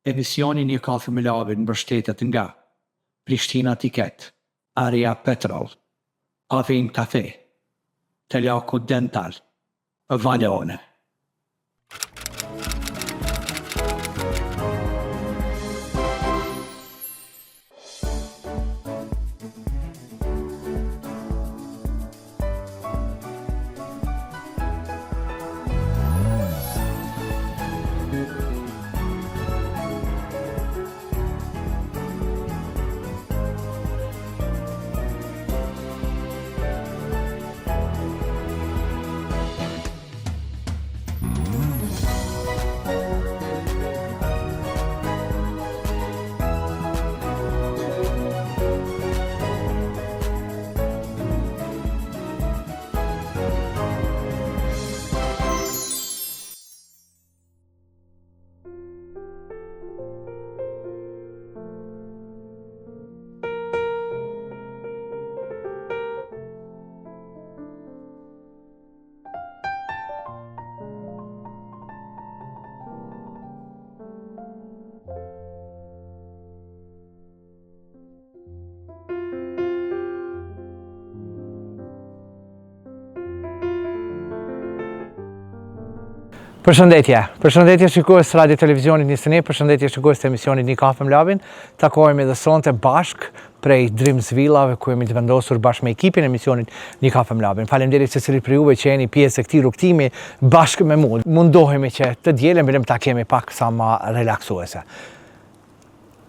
Emisioni Një kafe me lavin mbështetet nga Prishtina Ticket, Area Petrol, Pavim Cafe, Teljaku Dental, Valone. Përshëndetje shikues të radio televizionit 21, përshëndetje shikues të emisionit Një kafe me lavin. Takohemi edhe sonte bashk prej Drimsvillave ku jemi të vendosur bashkë me ekipin e emisionit Një kafe me lavin. Faleminderit secilit për juve që jeni pjesë e këtij rrugtimi bashkë me mua. Mundohemi që të dielën bëjmë ta kemi pak sa më relaksuese.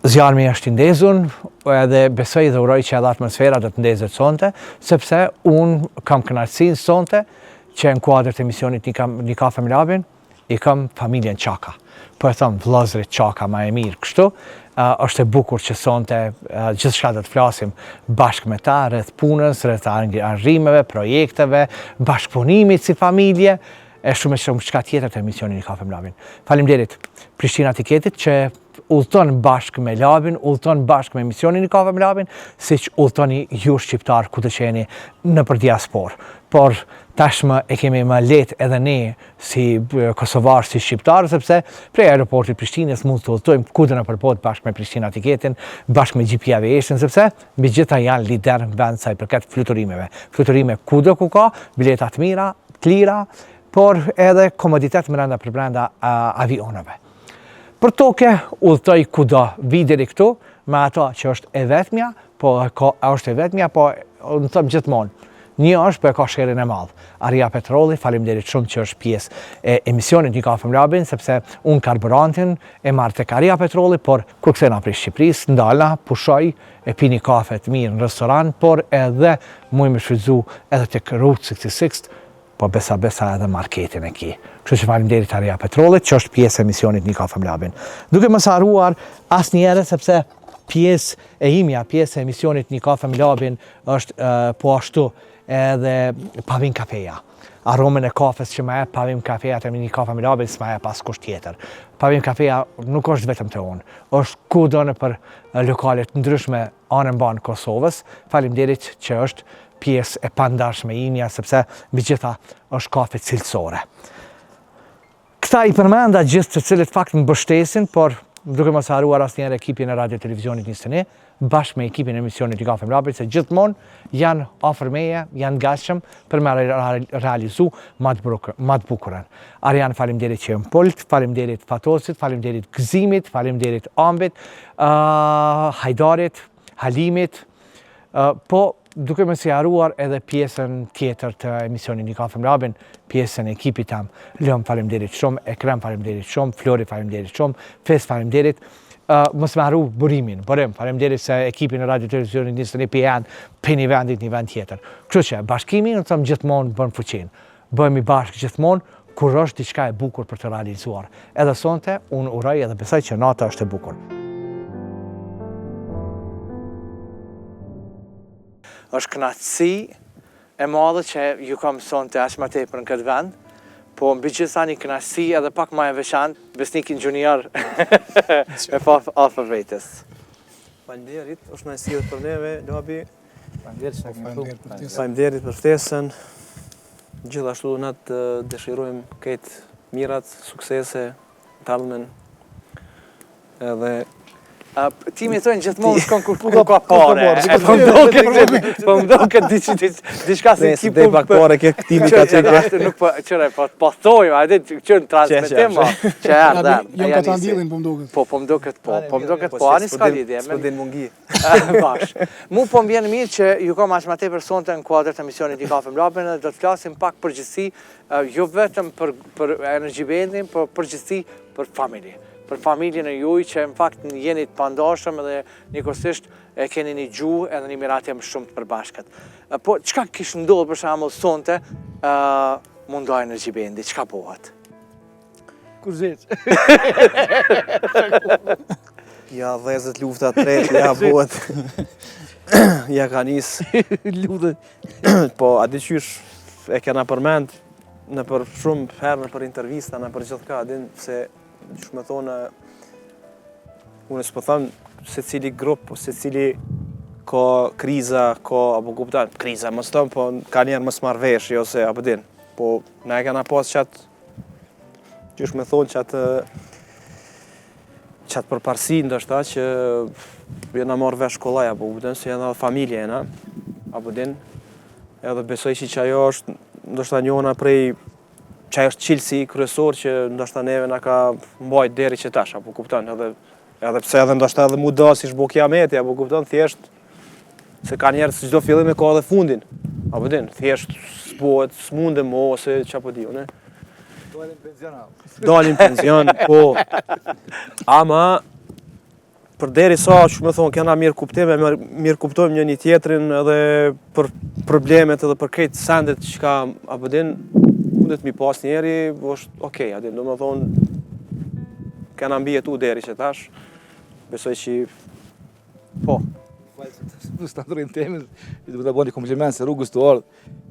Zjarmi është i ndezur, edhe besoj dhe uroj që edhe atmosfera do të ndezet sonte, sepse unë kam kënaqësinë sonte që në kuadër të emisionit Një kafe me lavin i kam familjen Çaka. Po e thëmë vëllezërit Çaka ma e mirë kështu. Është e bukur që sonte gjithçka do të flasim bashkë me ta, rreth punës, rreth arrimeve, projekteve, bashkëpunimit si familje, e shumë çka tjetër të emisionit Një kafe me lavin. Faleminderit Prishtina Ticketit që udhton bashkë me lavin, udhton bashkë me emisionin Një kafe me lavin, siç udhtoni ju shqiptar ku të qeni nëpër diasporë. Por tashmë e kemi më lehtë edhe ne si kosovarë, si shqiptarë, sepse prej aeroportit Prishtinës mund të udhtojmë kudo nëpër botë bashkë me Prishtina Ticketin, bashkë me GP Aviation, sepse mbi gjitha janë lider në vend sa i përket fluturimeve. Fluturime kudo ku ka, bileta të mira, të lira, por edhe komoditet brenda avioneve. Për toke udhtoj kudo, vi deri këtu me ato që është e vetmja, po në thëmë gjithmonë. Një është, po e ka sherin e madhë. Area Petroli, faleminderit shumë që është pjesë e emisionit Një kafe me lavin, sepse unë karburantin e marrë tek Area Petroli, por kur kthena prej Shqipërisë, ndala, pushoj, e pi një kafe të mirë në restoran, por edhe muj me shfrytzu edhe tek Route 66, po besa edhe marketin e ki. Kështu që faleminderit Area Petrolit, që është pjesë e emisionit Një kafe me lavin. Duke mos harruar asnjëherë, sepse pjesë e imja, pjesë e emisionit Një kafe me lavin është po ashtu edhe Pavim Cafeja. Aromën e kafes që ma e Pavim Cafeja të Një kafe me lavin s'ma e pas kusht tjetër. Pavim Cafeja nuk është vetëm të unë, është kudo nëpër lokalet ndryshme anën banë Kosovës. Faleminderit që është pjesë e pandarshme imja, sepse mbi gjitha është kafe cilësore. Këta i përmenda gjithë të cilët fakt më mbështesin, por duke mos harruar asnjëherë ekipin e radio televizionit 21, bashkë me ekipin e emisionit Një kafe me lavin, se gjithmonë janë afër meje, janë gatshëm për me realizu ma të bukurën. Arian, faleminderit që jam Polt, faleminderit Fatosit, faleminderit Gëzimit, faleminderit Ambit, Hajdarit, Halimit, po duke mos harruar edhe pjesën tjetër të emisionit Një kafe me lavin, pjesën e ekipit tam. Lëm, faleminderit shumë, Ekrem, faleminderit shumë, Flori, faleminderit shumë, Fes, faleminderit. Mos me harru burim, faleminderit se ekipin e radio televizionit 21 për një vendit një vend tjetër. Kështu që bashkimi në thëmë gjithmonë bën fuqinë. Bëhemi bashkë gjithmonë kur është diçka e bukur për të realizuar. Edhe sonte unë uroj edhe besoj që nata është e bukur. Është kënaqësi e madhe që ju kam sonte aq më tepër në këtë vend. Po mbi gjitha një kënaqësi edhe pak më e veçantë, besnikin junior me afër vetes. Faleminderit, është kënaqësi për neve, Labi. Faleminderit për ftesën. Gjithashtu na të dëshirojmë këtë mirat, suksese, talmen. Edhe Ti me thënë gjithmonë shkon kur ka pare. Po më duket diçka se ti dhe pak pare ke këtimi ka çeke. Nuk po çore po thoj, hajde që në transmetim që erdha. Jo ka ta ndillin po më duket. Po më duket po më duket po ani s'ka lidhje. S'po din mungi. Bash. Mu po më vjen mirë që ju kam aq më tepër sonte në kuadër të emisionit Një Kafe Mlabin dhe do të flasim pak përgjithësi jo vetëm për Energy Bandin, por përgjithësi për familje. Për familjen e juaj që në fakt jeni të pandashëm edhe njëkohësisht e keni një gjuhë edhe një miratje më shumë të përbashkët. Po çka kishte ndodhur për shembull sonte mundoj Energy Bandi, çka bëhet? Kur zet. Ja dhezët lufta tretë, ja bëhet. Ja ka nis luftën. Po a di qysh e kena përmend në për shumë herë në për intervista, në për gjithka, din se që me thonë, unë s'po thëmë se cili grup, se cili ka kriza, apo kuptan, kriza, më stëm, po ka njerë më s'marrë vesh, jo se, apo din. Po, ne e kena pas qatë, që me thonë qatë përparsi, ndoshta, që jena marrë vesh kollaj, apo kuptan, se jena familje jena, apo din. Edhe besoj që ajo është, ndoshta njona prej që është qilësi kryesor që ndoshta neve na ka mbajt deri që tash, apo kupton, edhe pse edhe ndoshta edhe mu do si shbo kiameti, apo kupton, thjesht se ka njerë se çdo fillim e ka edhe fundin, apo din, thjesht s'bohet, s'mundem ose çapo di unë. Dalin penzion, po. Ama përderi sa që me thonë kena mirë kuptime, mirë kuptojmë një tjetrin edhe për problemet edhe për krejt sendet që ka, apo din, mundet mi pas njeri, është okej, adin, do më thonë, kena mbi jetu deri që tash, besoj që, po. Në standardin temën, i të bëni kompliment se rrugës të ardhë,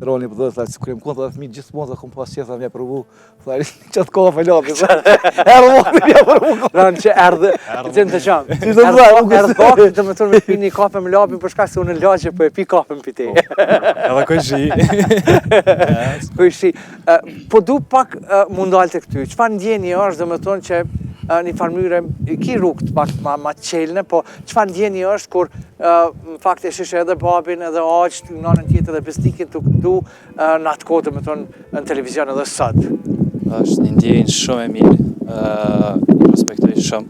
roni për dhe, thajtë, kërëm kënë, thajtë, fëmijë gjithmonë, dhe kom pas qëtha mja përvu, thajtë, qatë koha felapi, erdhë vakti mja përvu. Ranë që erdhë, që në të qamë, erdhë vakti të më tërë me pi një kafe më lapi, për shkak se unë në lagje, po e pi kafe më piti. Edhe Kuj shi. Po du pak mundal të këty, qëfar ndjeni është, dhe më tonë që një farmyre, ki rrugë të pak ma qelne, po qëfar ndjeni është kur në fakt e shishe edhe babin edhe aqët, në anën tjetë edhe besnikin të këtu në atë kote me tonë në televizion edhe sëtë. është një ndjenjë shumë e mirë, respektoj shumë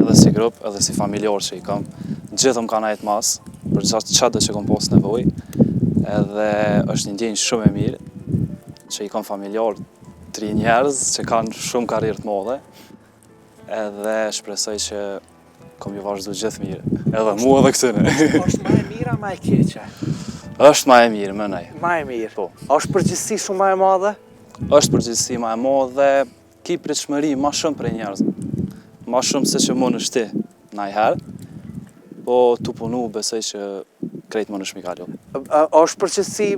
edhe si grup, edhe si familjar që i kam. Gjithë më ka najtë masë, për qatë që kom posë nevoj, edhe është një ndjenjë shumë e mirë, që i kam familjar 3 njerëz që kanë shumë karrierë të madhe, edhe shpresoj që kom ju vazhdu gjithë mirë, edhe mua edhe këtëne. është ma e mira, ma e keqe? është ma e mirë, më nej. Ma e mirë. Po. është përgjithësi shumë ma e madhe? është përgjithësi ma e madhe, ki pritshmëri ma shumë prej njerëz. Ma shumë se që më në shti najherë, po tu punu besoj që krejt më në shmi kalu. është përgjithësi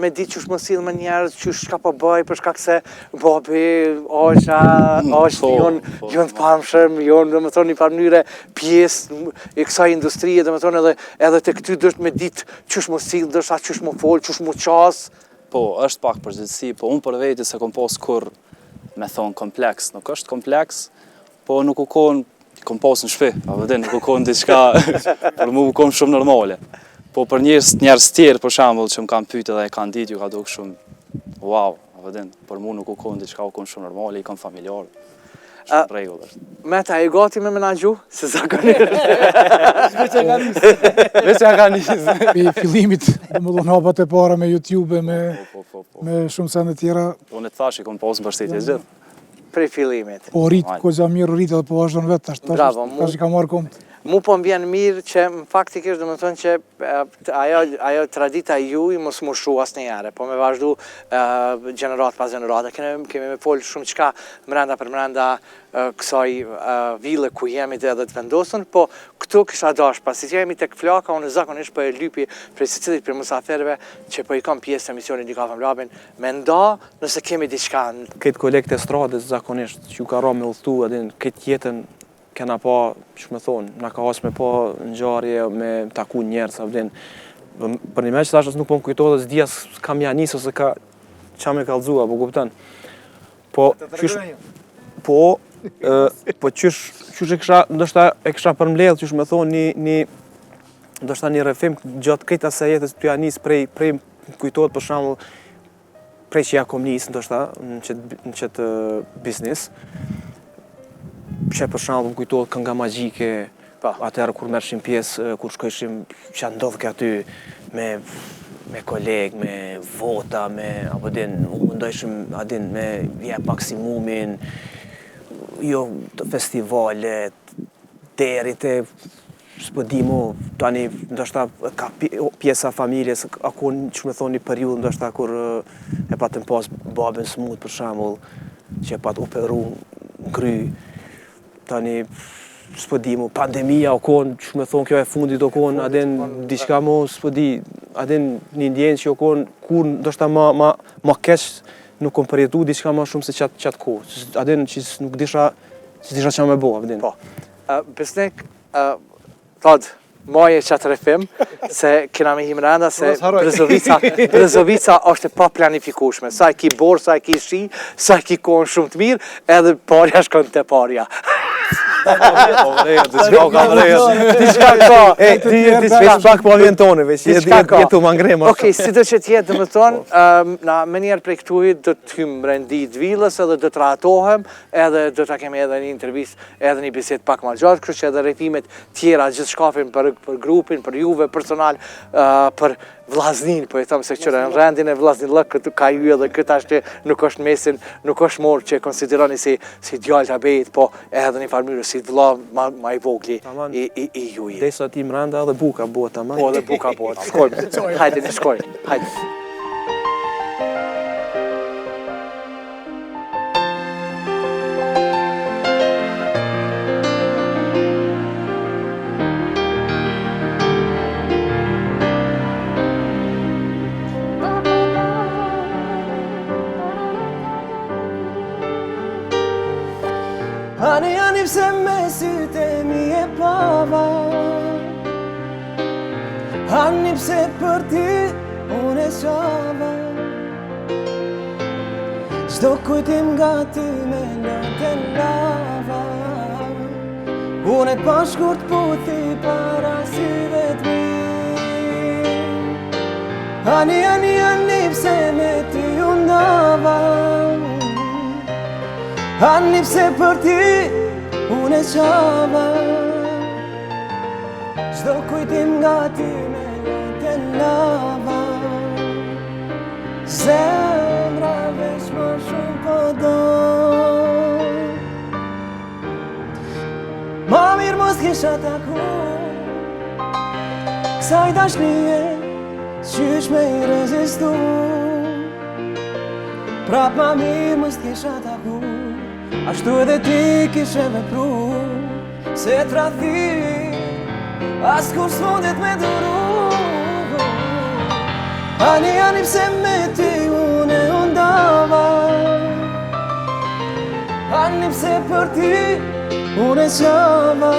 me ditë që shmë silë me njerëz që shka po bëj për shkak se babi, oqa, jonë të pamshëm, jonë dhe më thonë një farmyre pjesë i kësaj industrije, dhe më thonë edhe të këty dështë me ditë që shmë silë, dështë atë që shmë folë, që shmë qasë. Po, është pak përgjithësi, po unë për veti se kom pos kur me thonë kompleks, nuk është kompleks, po nuk u konë, kom pos në shpi, a vëdin, nuk u konë diçka, për mu u konë shumë normale. Po për njerës tjerë, për shambull, që më kam pyte dhe e kanë ditë, ju ka duk shumë, wow, a vëdin, për mu nuk u konë diçka, u konë shumë normale, i kam familjarë, shumë regullë është. Meta, e gati me menagju? Se zakonisht. Veç ja ka njëzë. Me fillimit, dhe më dhënë hapat e para me YouTube, me shumë sende tjera. Unë të thash, i kom posë në bështetje gjithë. Prej fillimit. Po rritë, koza mirë rritë edhe po vazhdon vetë, Bravo, tash i ka marrë komt. Mu po m'vjen mirë që faktikisht dhe më thonë që ajo tradita juj mos më shu asë njëre, po me vazhdu gjenerat pas gjenerat. Kemi me folë shumë qka mrenda për mrenda kësaj vile ku jemi edhe të vendosën, po këtu kisha dash, pasi që jemi tek flaka, unë zakonisht po e lypi prej se cilit për musaferve që po i kam pjesë emisionin Një Kafe Mlabin, me nda nëse kemi diçka. Këtë kolekte stradës zakonisht që ju ka ra me ullëtu, edhin këtë jetën kena pa, që me thonë, na ka hasë me pa në gjarje, me taku njerës, avdin. Për një me që tash nuk po më kujto dhe s'dija s'kam ja njësë ose ka qa me kalzua, po kuptan. Po qysh ndoshta e kisha përmbledh, qysh më thonë ndoshta një rrëfim gjatë këtij asaj jetës të nis prej kujtohet për shembull prej që ja kom nis ndoshta në qëtë biznes. Që për shembull më kujtohet kënga magjike, atëherë kur merrshim pjesë, kur shkojshim që ndodhë aty me kolegë, me vota, apo mundojshim me jep maksimumin, jo të festivalet, deri te s'po di mu, tani ndoshta ka pjesa familjes, ako që me thonë një periudhë ndoshta kur e patëm pas babën smut për shembull, që e pat operu në kry, tani s'po di mu, pandemia o konë, që me thonë kjo e fundit o konë, adin diçka mu, s'po di, adin një ndjenë që o konë, kur ndoshta ma keq nuk kom përjetu diçka ma shumë se qatë ko, adin që nuk disha që me bo, adin. Po, Besnik, thot, moje qatë rrëfim, se kena me him renda, se Brezovica është e pa planifikushme. Sa e ki borë, sa e ki shi, sa e ki kohën shumë të mirë, edhe parja shkon të parja. Diçka ka. Veç pak po vjen tonë, veç jetu ma ngrem. Okej, si do që t'jetë, dhe më thonë, na menjerë prej këtuj do t'hym rendi t'vilës, edhe do t'ratohem, edhe do t'a kemi edhe një intervist, edhe një biset pak ma gjatë, kërë që edhe rrëfimet tjera gjithë shkafin për grupin, për juve personal, për vllaznin, po e thëmë se qëra në rendin e vllaznin lëk, këtu ka ju edhe këtë ashtë nuk është mesin, nuk është morë që konsideroni si djallë të abejt, po edhe një farmyrë si vlla ma i vogli i juje. Desa ti mranda edhe buka bota, ma. Po edhe buka bota, shkojmë, hajde në shkojmë, hajde. Ani pse me sytë mi e pava, ani pse për ty unë e qava, çdo kujtim nga ty me lëndë lava, unë e pa shkurt puthi para syve t'mi. Ani pse me ty undava, ani pse për ty unë e qava, çdo kujtim nga ty me lëndë lava, zemra veç më shumë po do. Ma mirë mos kisha taku kësaj dashnie, qysh me i rezistu, prap ma mirë mos kisha taku, ashtu edhe ti kishe vepru, se t'rathi, as kur s'mundet me duru. Ani pse me ty unë e undava, ani pse për ty unë e qava,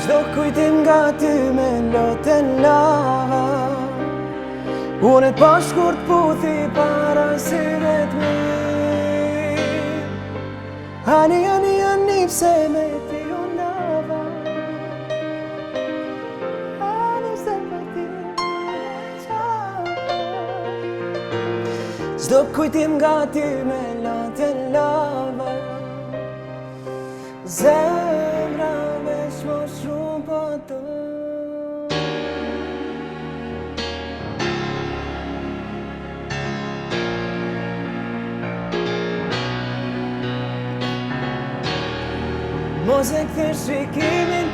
çdo kujtim nga ty me lotë lava, unë e pa shkurt puthi para syve t'mi. Ani pse me ty undava, ani pse për ty qava, çdo kujtim nga ty me lotë lava, zemra veç më shumë po do. Mos e kthe shikimin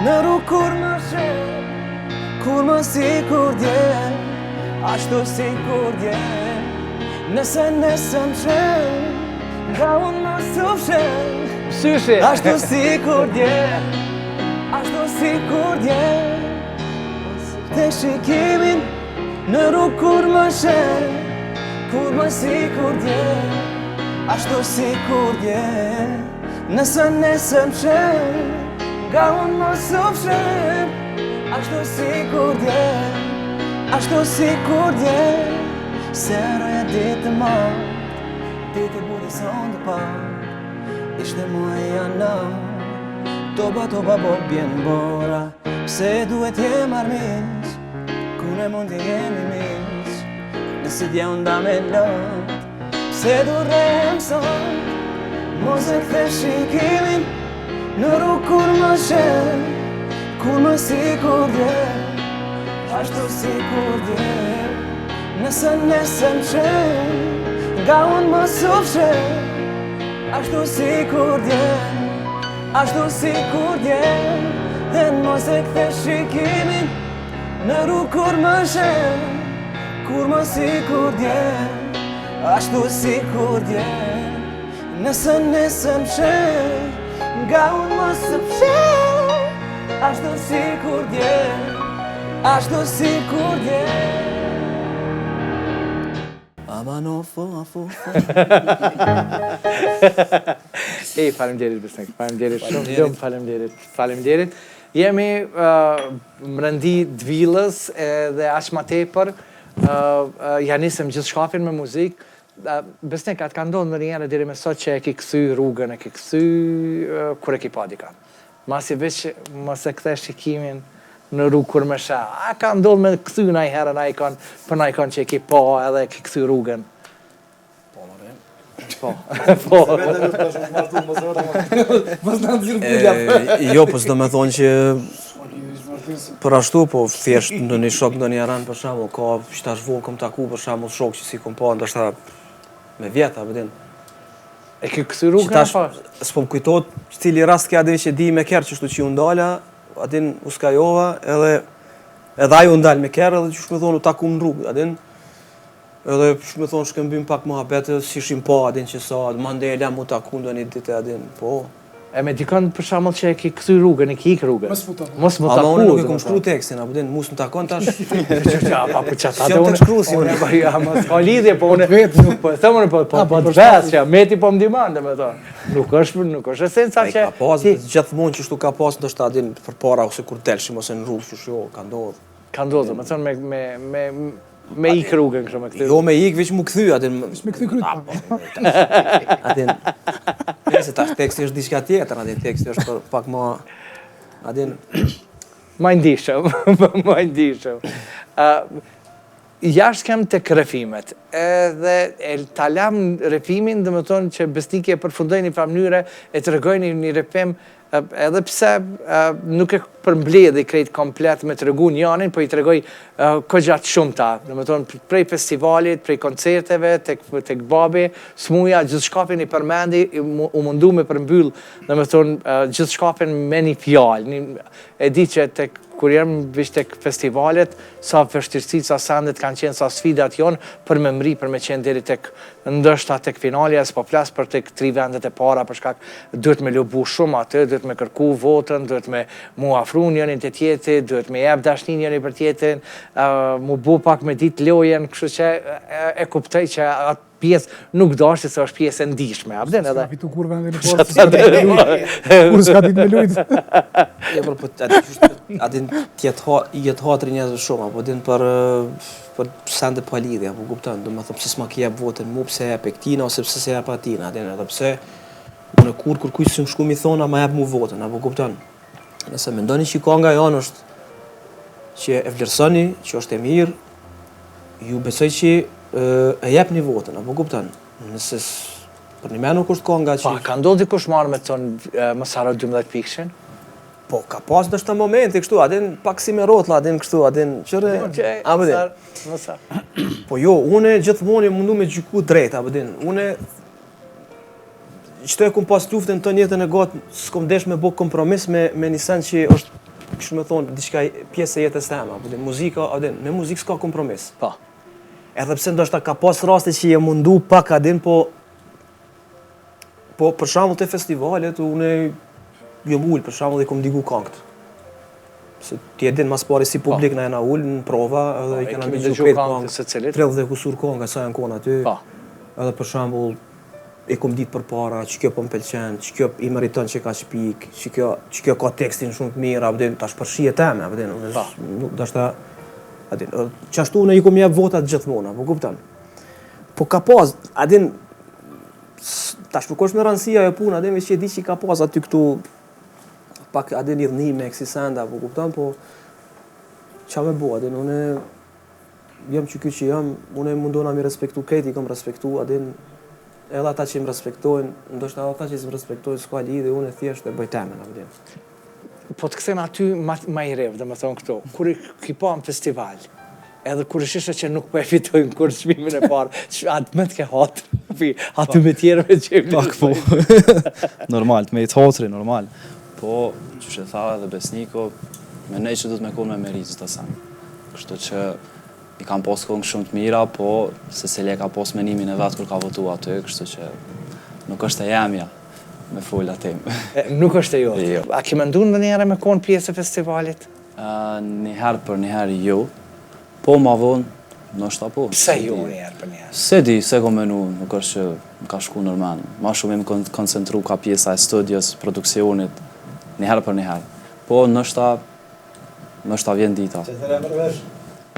në rrugë kur më shen, kur më si kur dje, ashtu si kur dje, nëse më shen, nga unë më sufshen, ashtu si kur dje, ashtu si kur dje. Mos e kthe shikimin në rrugë kur më shen, kur më si kur dje, ashtu si kur dje, nëse nesër më shen, nga unë më sufshen, ashtu si kur dje, ashtu si kur dje. Se roja ditë të martë, ditë e budi son të partë, ishte muaj janar. Toba po bjen bora, pse duhet jem armiq, ku ne mund të jemi miq, nëse dje unë da me lot, pse du rrem sot, mos e kthe shikimin, në rrugë kur më shen, kur më si kur dje, ashtu si kur dje, nëse nesër qen, nga unë më sufshen, ashtu si kur dje, ashtu si kur dje, dhe mos e kthe shikimin, në rrugë kur më shen, kur më si kur dje, ashtu si kur dje, nëse nesër qen, nga unë më sufshen, ashtu si kur dje, ashtu si kur dje. Aman ofo. Ej, faleminderit Besnik, faleminderit shumë, faleminderit. Jemi më rëndi dvilës dhe aq ma tepër, ja nisëm gjithë shkafin me muzikë. Besnik, atë ka ndodhur ndonjëherë deri më sot që e ki kthy rrugën, e ki kthy kur e ki pa dika. Masi veç mos e kthe shikimin në rrugë kur më sheh. A ka ndodhur me kthy ndonjëherë për ndonjë që e ki pa edhe e ki kthy rrugën? Po. Jo, po s'do me thonë që për ashtu, po thjesht në një shok në një aran, për shembull, ka qitash vonë kom taku, për shembull, shok që si kom pa, ndoshta me vjeta, përdin. E ke kthy rrugën apo? S'po më kujtohet cili rast kja dhe që di me kerë që shtu që ju ndala, atin u skajova, edhe ajo ndal me kerë, edhe që shme thonë u taku në rrugë, atin. Edhe shme thonë shkëmbim pak muhabete, si shim pa, atin që sa, mande e lem u taku ndo një dite, atin, po. E me dikon për shembull që e ki kthy rrugën, e ki ik rrugën. Mos më taku. Ama unë nuk e kom shkru tekstin, apo din, mus më takon tash. Ja, po çata Jam unë. të shkruasi unë. Po ja, mos ka lidhje, po unë nuk po them unë po vetë, meti po më ndihmon domethënë. Nuk është esenca Ai që ka pas gjithmonë që shtu ka pas ndoshta din përpara ose kur delshim ose në rrugë, që jo, ka ndodhur. ka ndodhur, domethënë me ik rrugën kështu me këtë. Jo me ik, veç mu kthy atin. Veç me kthy kryt. Atin. Nëse tash teksti është diçka tjetër, atin teksti është pak më atin Ma ndishëm, ma ndishëm. Jashtë kem të refimet, edhe ta lam refimin, dhe më thonë që Besniki e përfundoj një mënyre, e të regoj një refim, edhe pse nuk e përmbledhi krejt komplet me të regu njanin, po i të regoj këgjat shumë ta. Dhe më thonë, prej festivalit, prej koncerteve, tek babi, smuja, gjithë shkapin i përmendi, u mundu me përmbyll, dhe më thonë, gjithë shkapin me një fjallë. E di që kur jem vish tek festivalet, sa vështirësit, sa sandet kanë qenë, sa sfidat jonë, për me mri, për me qenë deri tek ndështa tek finalja, s'po flas për tek 3 vendet e para, për shkak duhet me lobu shumë atë, duhet me kërku votën, duhet me mu afru njërin të tjetrit, duhet me jep dashnin njërin për tjetrin, mu bu pak me ditë lojen, kështu që e kuptoj që atë pjesë nuk dashti se është pjesë e ndihshme, a vden edhe. Fitu kur vendin e parë. Kur s'ka ditë me lujt. jo për atin jetë hatri njerëzve shumë, apo din për sende pa lidhje, apo kupton, domethënë pse s'ma ke jep votën mu, pse jep këtina ose pse se jep atina, atin edhe pse unë kur kujt s'm shku mi thona ma jep mu votën, apo kupton. Nëse mendoni që kënga janë është që e vlerësoni, që është e mirë, ju besoj që e jep një votën, apo kupton. Nëse për një me nuk është kënga që... Pa, ka ndodhur dikush marrë me tonë mos haro 12 pikshin? Po, ka pas ndoshta momente kështu, adin pak si me rrotlla, adin kështu, adin qëre... apo din. Po jo, une gjithmonë mundu me gjyku drejt, apo din. Une çdo e kum pas luftën tonë jetën e got, s'kom desh me bë kompromis me një sen që është, kështu me thonë, diçka pjesë e jetës teme, apo din. Muzika, apo din, me muzikë s'ka kompromis. Po. Edhe pse ndoshta ka pas raste që je mundu pak adin, po për shembull te festivalet unë jam ul, për shembull i kom digu këngët. Se ti e din mas pari si publik na jena ul në prova, edhe i kena dëgju këtë këngë. 30 kusur këngë sa janë konë aty. Edhe për shembull e kom ditë përpara, që kjo po m'pëlqen, që kjo i meriton që ka shpik, që kjo ka tekstin shumë të mirë, apo din tash për shije teme, apo din. Nuk dashta qashtu unë i kom jep votat gjithmonë, po kupton. Po ka pas, adin, tash nuk është me rëndësia e punë, adin veç që e di që ka pas aty këtu pak adin i dhënime, eksisenda, po kupton, po qa me bo, adin, une jam që ky që jam, une mundona mi respektu krejt, i kam respektu, adin, edhe ata që më respektojnë, ndoshta ata që më respektojnë s'ka lidhje, une thjesht e bëj temën, adin. Po të këthen aty ma i rev, dhe me thonë këto, kur i ki pa në festival, edhe kur ishe që nuk po e fitojnë kur çmimin e parë, atë më të ke hatë, aty me tjerëve që Pak po. Normal, me i të hotri, normal. Po, që që tha edhe Besniko, me nej që du të me konë me meritë të sen. Kështu që i kam pos këngë shumë të mira, po Cecilia ka pos menimin e vetë kur ka votu aty, kështu që nuk është e jemja me full atim. Nuk është e jo. Jo. A ke mendu në njëre me konë pjesë e festivalit? Njëherë për njëherë jo, po ma vonë, nështë po. Pse jo njëherë për njëherë? Se di, se ko menu, nuk është që më ka shku nërmen. Ma shumë im koncentru ka pjesa e studios, produksionit, njëherë për njëherë. Po nështë vjen dita.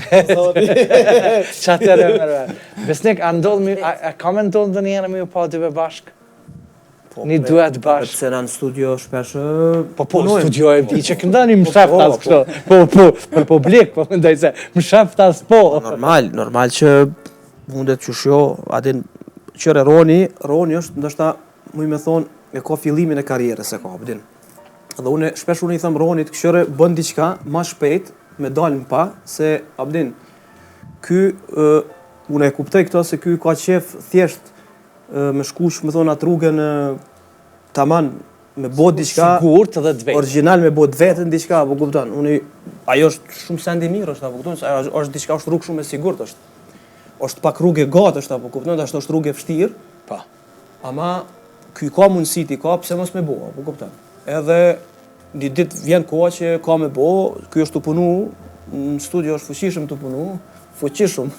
Qa të rëmërve? Besnik, a ka me ndodhë dhe njëherë me ju pa dyve bashkë? Një duet bashkë? Se në studio shpesh Po, studio e di që këndani më shef tas kështu. Po, për publik, po mendoj se më shef tas po. Normal që mundet që shjo, adin qëre Roni është ndoshta muj me thonë e ka fillimin e karrierës e ka, abdin. Dhe shpesh unë i thëmë Ronit këshëre bën diçka ma shpejt me dalën pa, se abdin, unë e kuptoj këto se ky ka qef thjesht me shkush, me thonë atë rrugën taman me bot diçka Sigurt edhe të vetë. Original me bot vetën diçka, po kupton. Ajo është shumë sendi mirë, është apo kupton, është diçka, është rrugë shumë e sigurt është. Është pak rrugë e gatë është apo kupton, është rrugë e vështirë. Po. Ama ky ka mundësi ti ka, pse mos me bo, po kupton. Edhe një ditë vjen koha që ka me bo, ky është të punu, në studio është fuqishëm të punu, fuqishëm.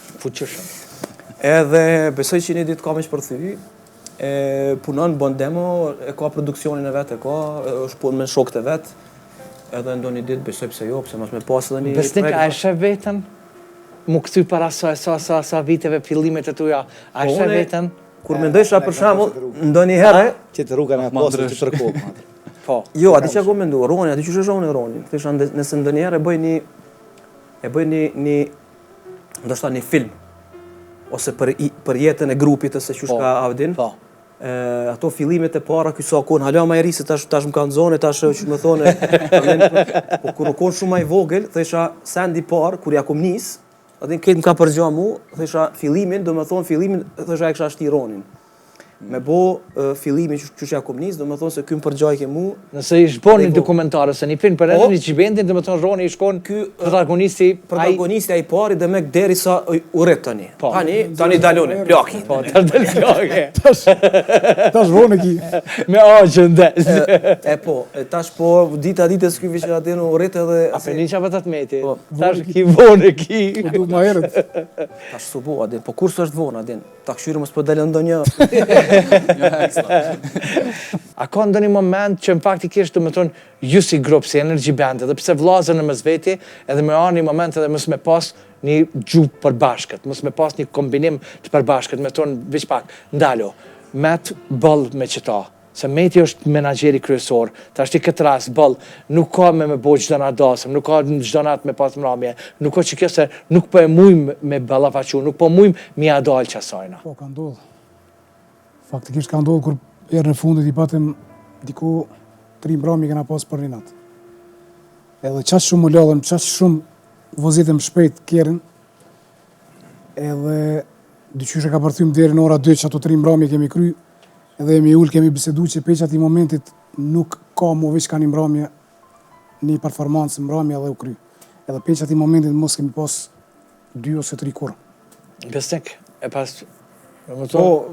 Edhe besoj që një ditë ka me shpërthy, punon, bën demo, e ka produksionin e vetë, është punë me shokët e vetë, edhe ndo një ditë besoj pse jo, pse mos me pas edhe një... Besnik, a e shef vetën? Mu këthy para sa viteve fillimet e tuja, a e shef vetën? Kur mendojsha për shembull, ndo një herë... Që të rruga në postë që tërko. Po. Jo, ati që ku mendu, Roni, ati që shë shonë Roni. Thesha, nëse ndo një herë e bëj një, ndoshta një film, ose për jetën e grupit, ose që shka Avdin. Po. Ato fillimet e para, kësa konë, hala ma e rrisë, tash më kanë zone, tash që më thone, po kur u konë shumë ma i vogël, thesha, sendi parë, kur ja kom nisë, atin këtë më ka përgja mu, thesha, fillimin, do më thonë fillimin, thesha e kësha shti Ronin. Me bo fillimin që ja kom nisë, do më thonë se kjo më përgjaj ke mu. Nëse i shpon një dokumentarë, se një film për edhe një qibendin, do më thonë Roni i shkon protagonisti... Protagonisti a i pari dhe me deri sa u rrit tani. Po. Tani dalone, plaki. Po, të del plake. Tash Roni ki. Me aqën des. Tash po, dita ditës kjo vishë atin u rrit edhe... A për një qapat atë meti. Tash ki vone ki. Du ma herët. Tash su bo, adin. Po kur së është vonë, adin? Ta këshyri mos për delë ndo një... A ka ndonjë moment që në faktikisht do të thonë ju si grup, si Energy Band, edhe pse vllazën në mes veti, edhe me një moment edhe mos me pas një gjuhë përbashkët, mos me pas një kombinim të përbashkët, me thonë veç pak, ndalo, met boll me qëta, se meti është menaxheri kryesor, tash ti këtë rast boll, nuk ka me bo çdo na dasëm, nuk ka çdo natë me pas mramje, nuk ka që kjo se nuk po e mujm me ballafaqu, nuk po mujm mi adal çasajna. Po, ka ndodhë. Faktikisht ka ndodhë kur erë në fundit i patëm diku 3 mbrëmje kena pas për një natë. Edhe qaq shumë më lodhëm, qaq shumë vozitëm shpejt kjerën, edhe dyqyshe ka përthym deri në ora 2 që ato 3 mbrëmje kemi kry, edhe jemi ullë kemi bisedu që peqat i momentit nuk ka mu veç ka një mbrëmje, një performansë mbrëmje edhe u kry. Edhe peqat i momentit mos kemi pas 2 ose 3 kurë. Besnik, e pas... Po,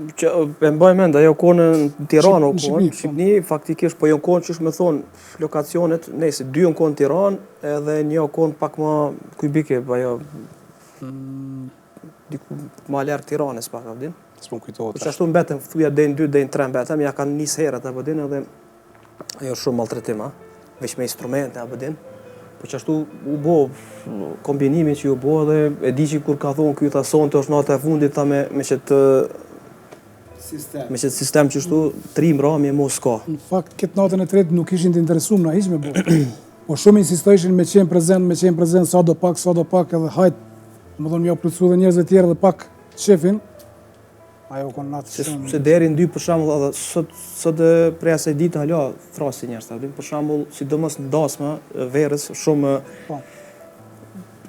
e mbaj mend, ajo konë në Tiranë, Shqipni, Shqipni, faktikisht, po jo konë që me thonë lokacionet, nejse, 2 konë në Tiranë, edhe një konë pak ma, kuj bike, ajo, diku ma lërë Tiranës pak, avdin. S'po kujtohet. Po që ashtu mbetëm, thuja dejnë 2, dejnë 3 mbetëm, ja kanë njës herët, avdin, edhe ajo shumë maltretim, veç me instrumente, avdin. Po që ashtu u bo kombinimi që u bo dhe e di që kur ka thonë kjo ta sonë të është nata e fundit ta me që të Me që sistem që shtu, 3 mbrëmje mos ka. Në fakt, këtë natën e tretë nuk ishin të interesuar na hiç me bërë. Po shumë insistojshin me qenë prezent, sa do pak edhe hajt. Më thonë, mja plëcu dhe njerëzve tjerë dhe pak shefin. Ajo kon natë shumë. Se deri në 2 për shembull edhe sot prej asaj dite hala thrasi njerëz, për shembull, sidomos në dasma verës shumë Po.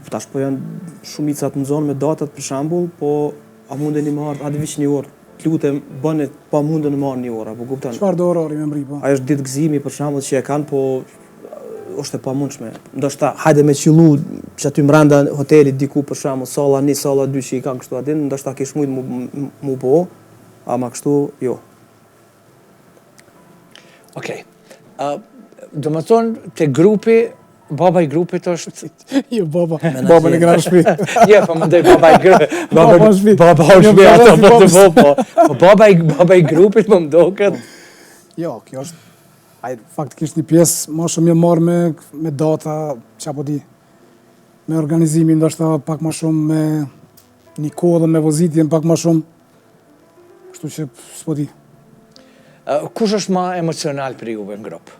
tash po janë shumica të nxonë me datat për shembull, po a mundeni më ardh, a di veç 1 orë. Të lutem bëni pa mundën të marrë 1 orë, apo kupton? Çfarë do orari me mri, po? Ajo është ditë gëzimi për shembull që e kanë, po është e pamundshme. Ndoshta hajde me qillu që aty brenda hotelit diku për shembull salla 1, salla 2 që i kanë kështu aty, ndoshta kish mujt mu po, ama kështu jo. Okej. Do më thonë, te grupi, baba i grupit është... Jo, baba në gra në shtëpi. Je, po më ndoj baba i grupit. Baba në shtëpi. Baba në shtëpi, ato për të bo, po. Po baba i grupit më mdoket. Jo, kjo është faktikisht një pjesë ma shumë e marrë me data, që apo di, me organizimin, ndoshta pak ma shumë me një kohë dhe me vozitjen pak ma shumë, kështu që s'po di. Kush është ma emocional për juve në grupë?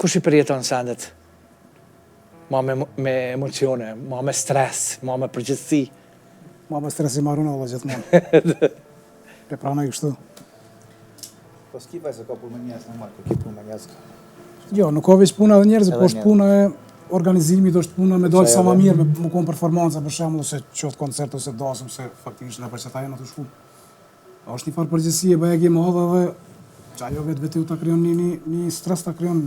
Kush i përjeton sendet? Ma me emocione, ma me stres, ma me përgjithësi? Ma me stres i marrë në olla gjithmonë. Pe prana i kështu. Po s'kipa se ka punë me njerëz normal, kur ki punë me njerëz. Jo, nuk ka veç puna dhe njerëzve, po është puna e organizimit, është puna me dalë sa ma mirë, me konë performanca, për shembull, ose qoftë koncert ose dasëm, se faktikisht në përqeta jenë atë shku. Është një farë përgjithësi e bëjegi më hadhe dhe që ajo vetë u ta kryon një stres ta kryon,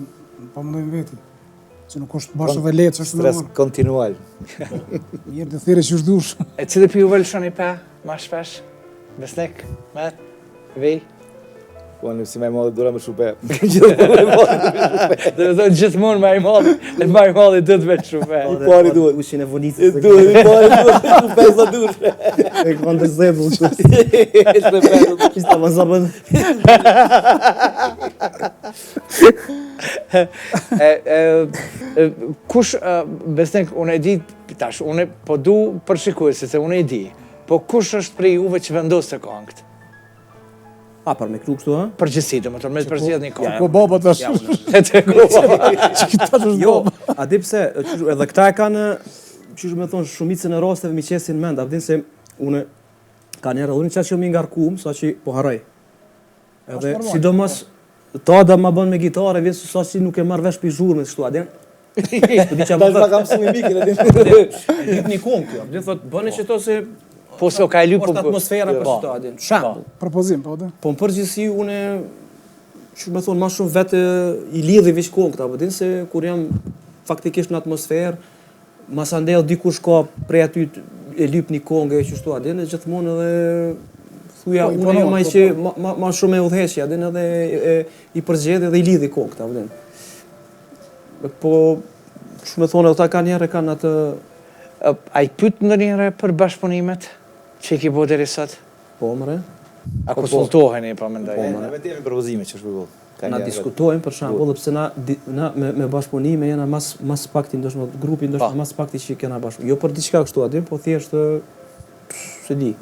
pa mundojnë veti. Që nuk është bashkë dhe letë, që është Stres kontinual. Mirë të thire që është dush. E cilë për juve lëshoni pa, ma shpesh? Besnik, Met, Vej? Po në si më madhe dora më shupe. Dhe do gjithmonë më i madhi do të vetë shupe. I pari duhet. Ushin e vonicës. Duhet, i pari duhet, shupe sa dush. E kanë të zebull kështu. Ishte më zabën. Kush, besnik, unë e di, tash, unë po du përshikuesi, se unë e di, po kush është prej juve që vendos të këngët? A, për me kru kështu, ha? Përgjithësi, do më tërë me të përzjedh një këngë. Ko baba tash. Te baba. Që këta të është Jo, baba. a di pse, edhe këta e kanë, që me thonë, shumicën e rasteve mi qesin mend, a vdin se une ka njerë, unë qatë që mi ngarkum, sa që po haraj. Edhe, sidomos, ta da ma bën me gitare, vjen sa që nuk e marrë vesh për zhurme, kështu, a din? Tash ma kam mësu i mikin, e Lyp një këngë kjo, vdin thot, bëni që to se Po se o ka e lypë... është atmosfera për shto, a din? Shambull. Propozim, po dhe? Po në përgjithësi, une, që me thonë, ma shumë vetë i lidhi veç këngë këta, po din se kur jam faktikisht në atmosferë, masa ndellë dikush ka prej aty e lyp një këngë e qështu, a din, e gjithmonë edhe thuja, une jam ai që ma shumë e udhëheqja, a din, edhe i përgjedh edhe i lidhi këngë këta, a din. Po, që me thonë, edhe ta ka njerë kanë atë... A i pytë në njëre për bashkëpunimet që i ki bo deri sot? Po, mëre. A konsultoheni, pa më ndaj? Ne vetëm propozime që është bëllë. Na diskutojmë për shembull, sepse na me bashkëpunime jena mas pakti ndoshta grupi ndoshta mas pakti që kena bashkë. Jo për diçka kështu aty, po thjesht se di.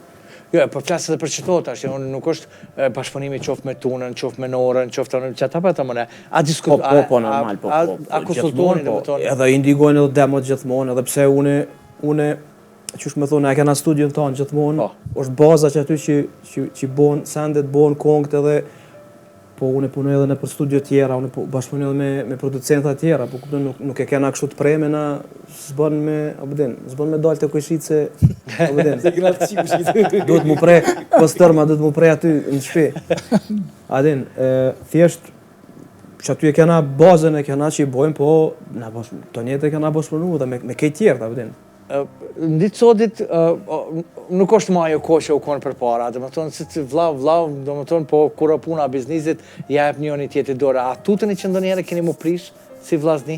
Jo, po flas edhe për çto tash, unë nuk është bashkëpunimi qoftë me tunën, qoftë me Norën, qoftë në çata pa tamone. A diskutojmë? Po normal, po. A konsultoni domethënë? Edhe i ndigojnë edhe demot gjithmonë, edhe pse unë qysh me thonë, e kena studion tonë gjithmonë, është baza që aty që bon sendet, bon këngët edhe po unë punoj edhe në për studio tjera, unë bashkëpunoj edhe me producenta tjera, po kupton nuk e kena kështu të preme na s'bën me dalë të kujshit se abden. Duhet mu pre postërma, duhet mu pre aty në shtëpi. Adin, thjesht që aty e kena bazën e kena që i bojmë, po të njëtë e kena bashkëpunu dhe me kejt tjerë, abden. Në ditë sotit nuk është ma ajo kohë që u konë për para, dhe më tonë, si të vlau, dhe më tonë, po kura puna biznisit, jep një një tjetë dore. A tutën i që ndonjere keni mu prish, si vlazni?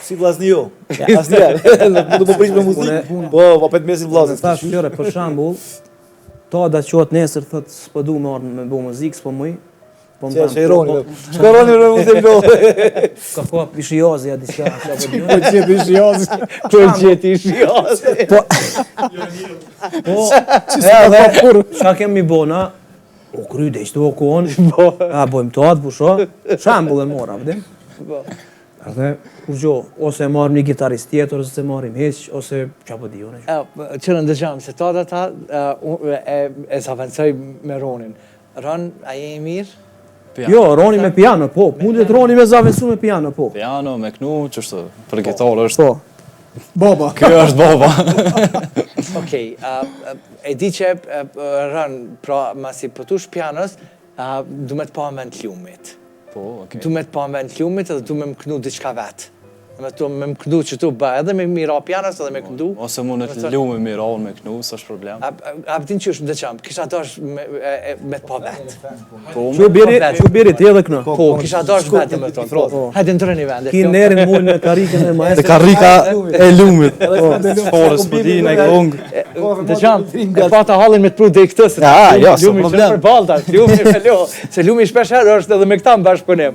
Si vlazni jo, asnjëherë. Nuk do më prish me muzikë, po apet me si vlazni. Ta shqyre, për shambull, ta da qot nesër, thët, s'po du me arë me bo muzikë, s'po muj, Po Që e Roni. Shko Roni me mund të lodhë. Ka po ishi jazi ja diçka. Po qëti ishi jazi. Po gjeti ishi jazi. Po, edhe, qa kemi bona, o kry dhe ishte o konë, a bojmë të atë, pusho, shambull e mora, vëdim. Edhe, kur gjo, ose marrim një gitarist tjetër, ose marrim heq, ose qa po di, Që në ndëgjam, se ta e zavancoj me Ronin. Ron, a je i mirë? Jo, Roni me piano, po, mundet Roni me zavencu me piano, po. Piano, me knu, qështu, për gitarë është... Po. Baba. Kjo është baba. Okej, e di që Ron, pra, masi pëtush pianos, du me të pa me në ljumit. Po, okej. Du me të pa me në ljumit edhe du me më knu diçka vetë. Me më këndu që tu bë edhe me mira pianos edhe me këndu. Ose mund të lume mira me knu, s'është problem. A pëtin që është më dëqam, kisha dash me të pa vetë. Që biri ti edhe këna. Po, kisha dash vetë me tonë. Hajde ndërë një vende. Ki nerin mujnë me karikën e maestro. Te karrika e lumit. Forës për din e kongë. Dëqam, e pata hallin me të pru dhe i këtës. Jo, s'o problem. Lumi për balta, lumi me lo. Se lumi shpesh herë është edhe me këta më bashkëpunim.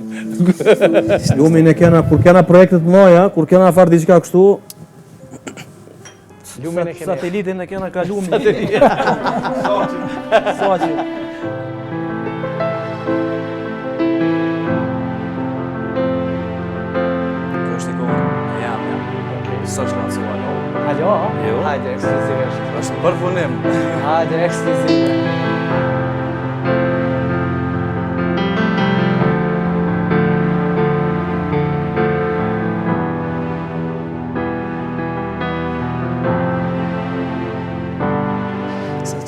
Lumin e kena, kur kena projektet mëja, kur kena farë diçka kështu, Lumin e kemi. satelitin e kena ka lumi. Saqi. Kjo është i kongë. Jam. S'është lancu alo. Alo? Jo. Hajde, ekskluzivisht. Është për punim. Hajde, ekskluzivisht.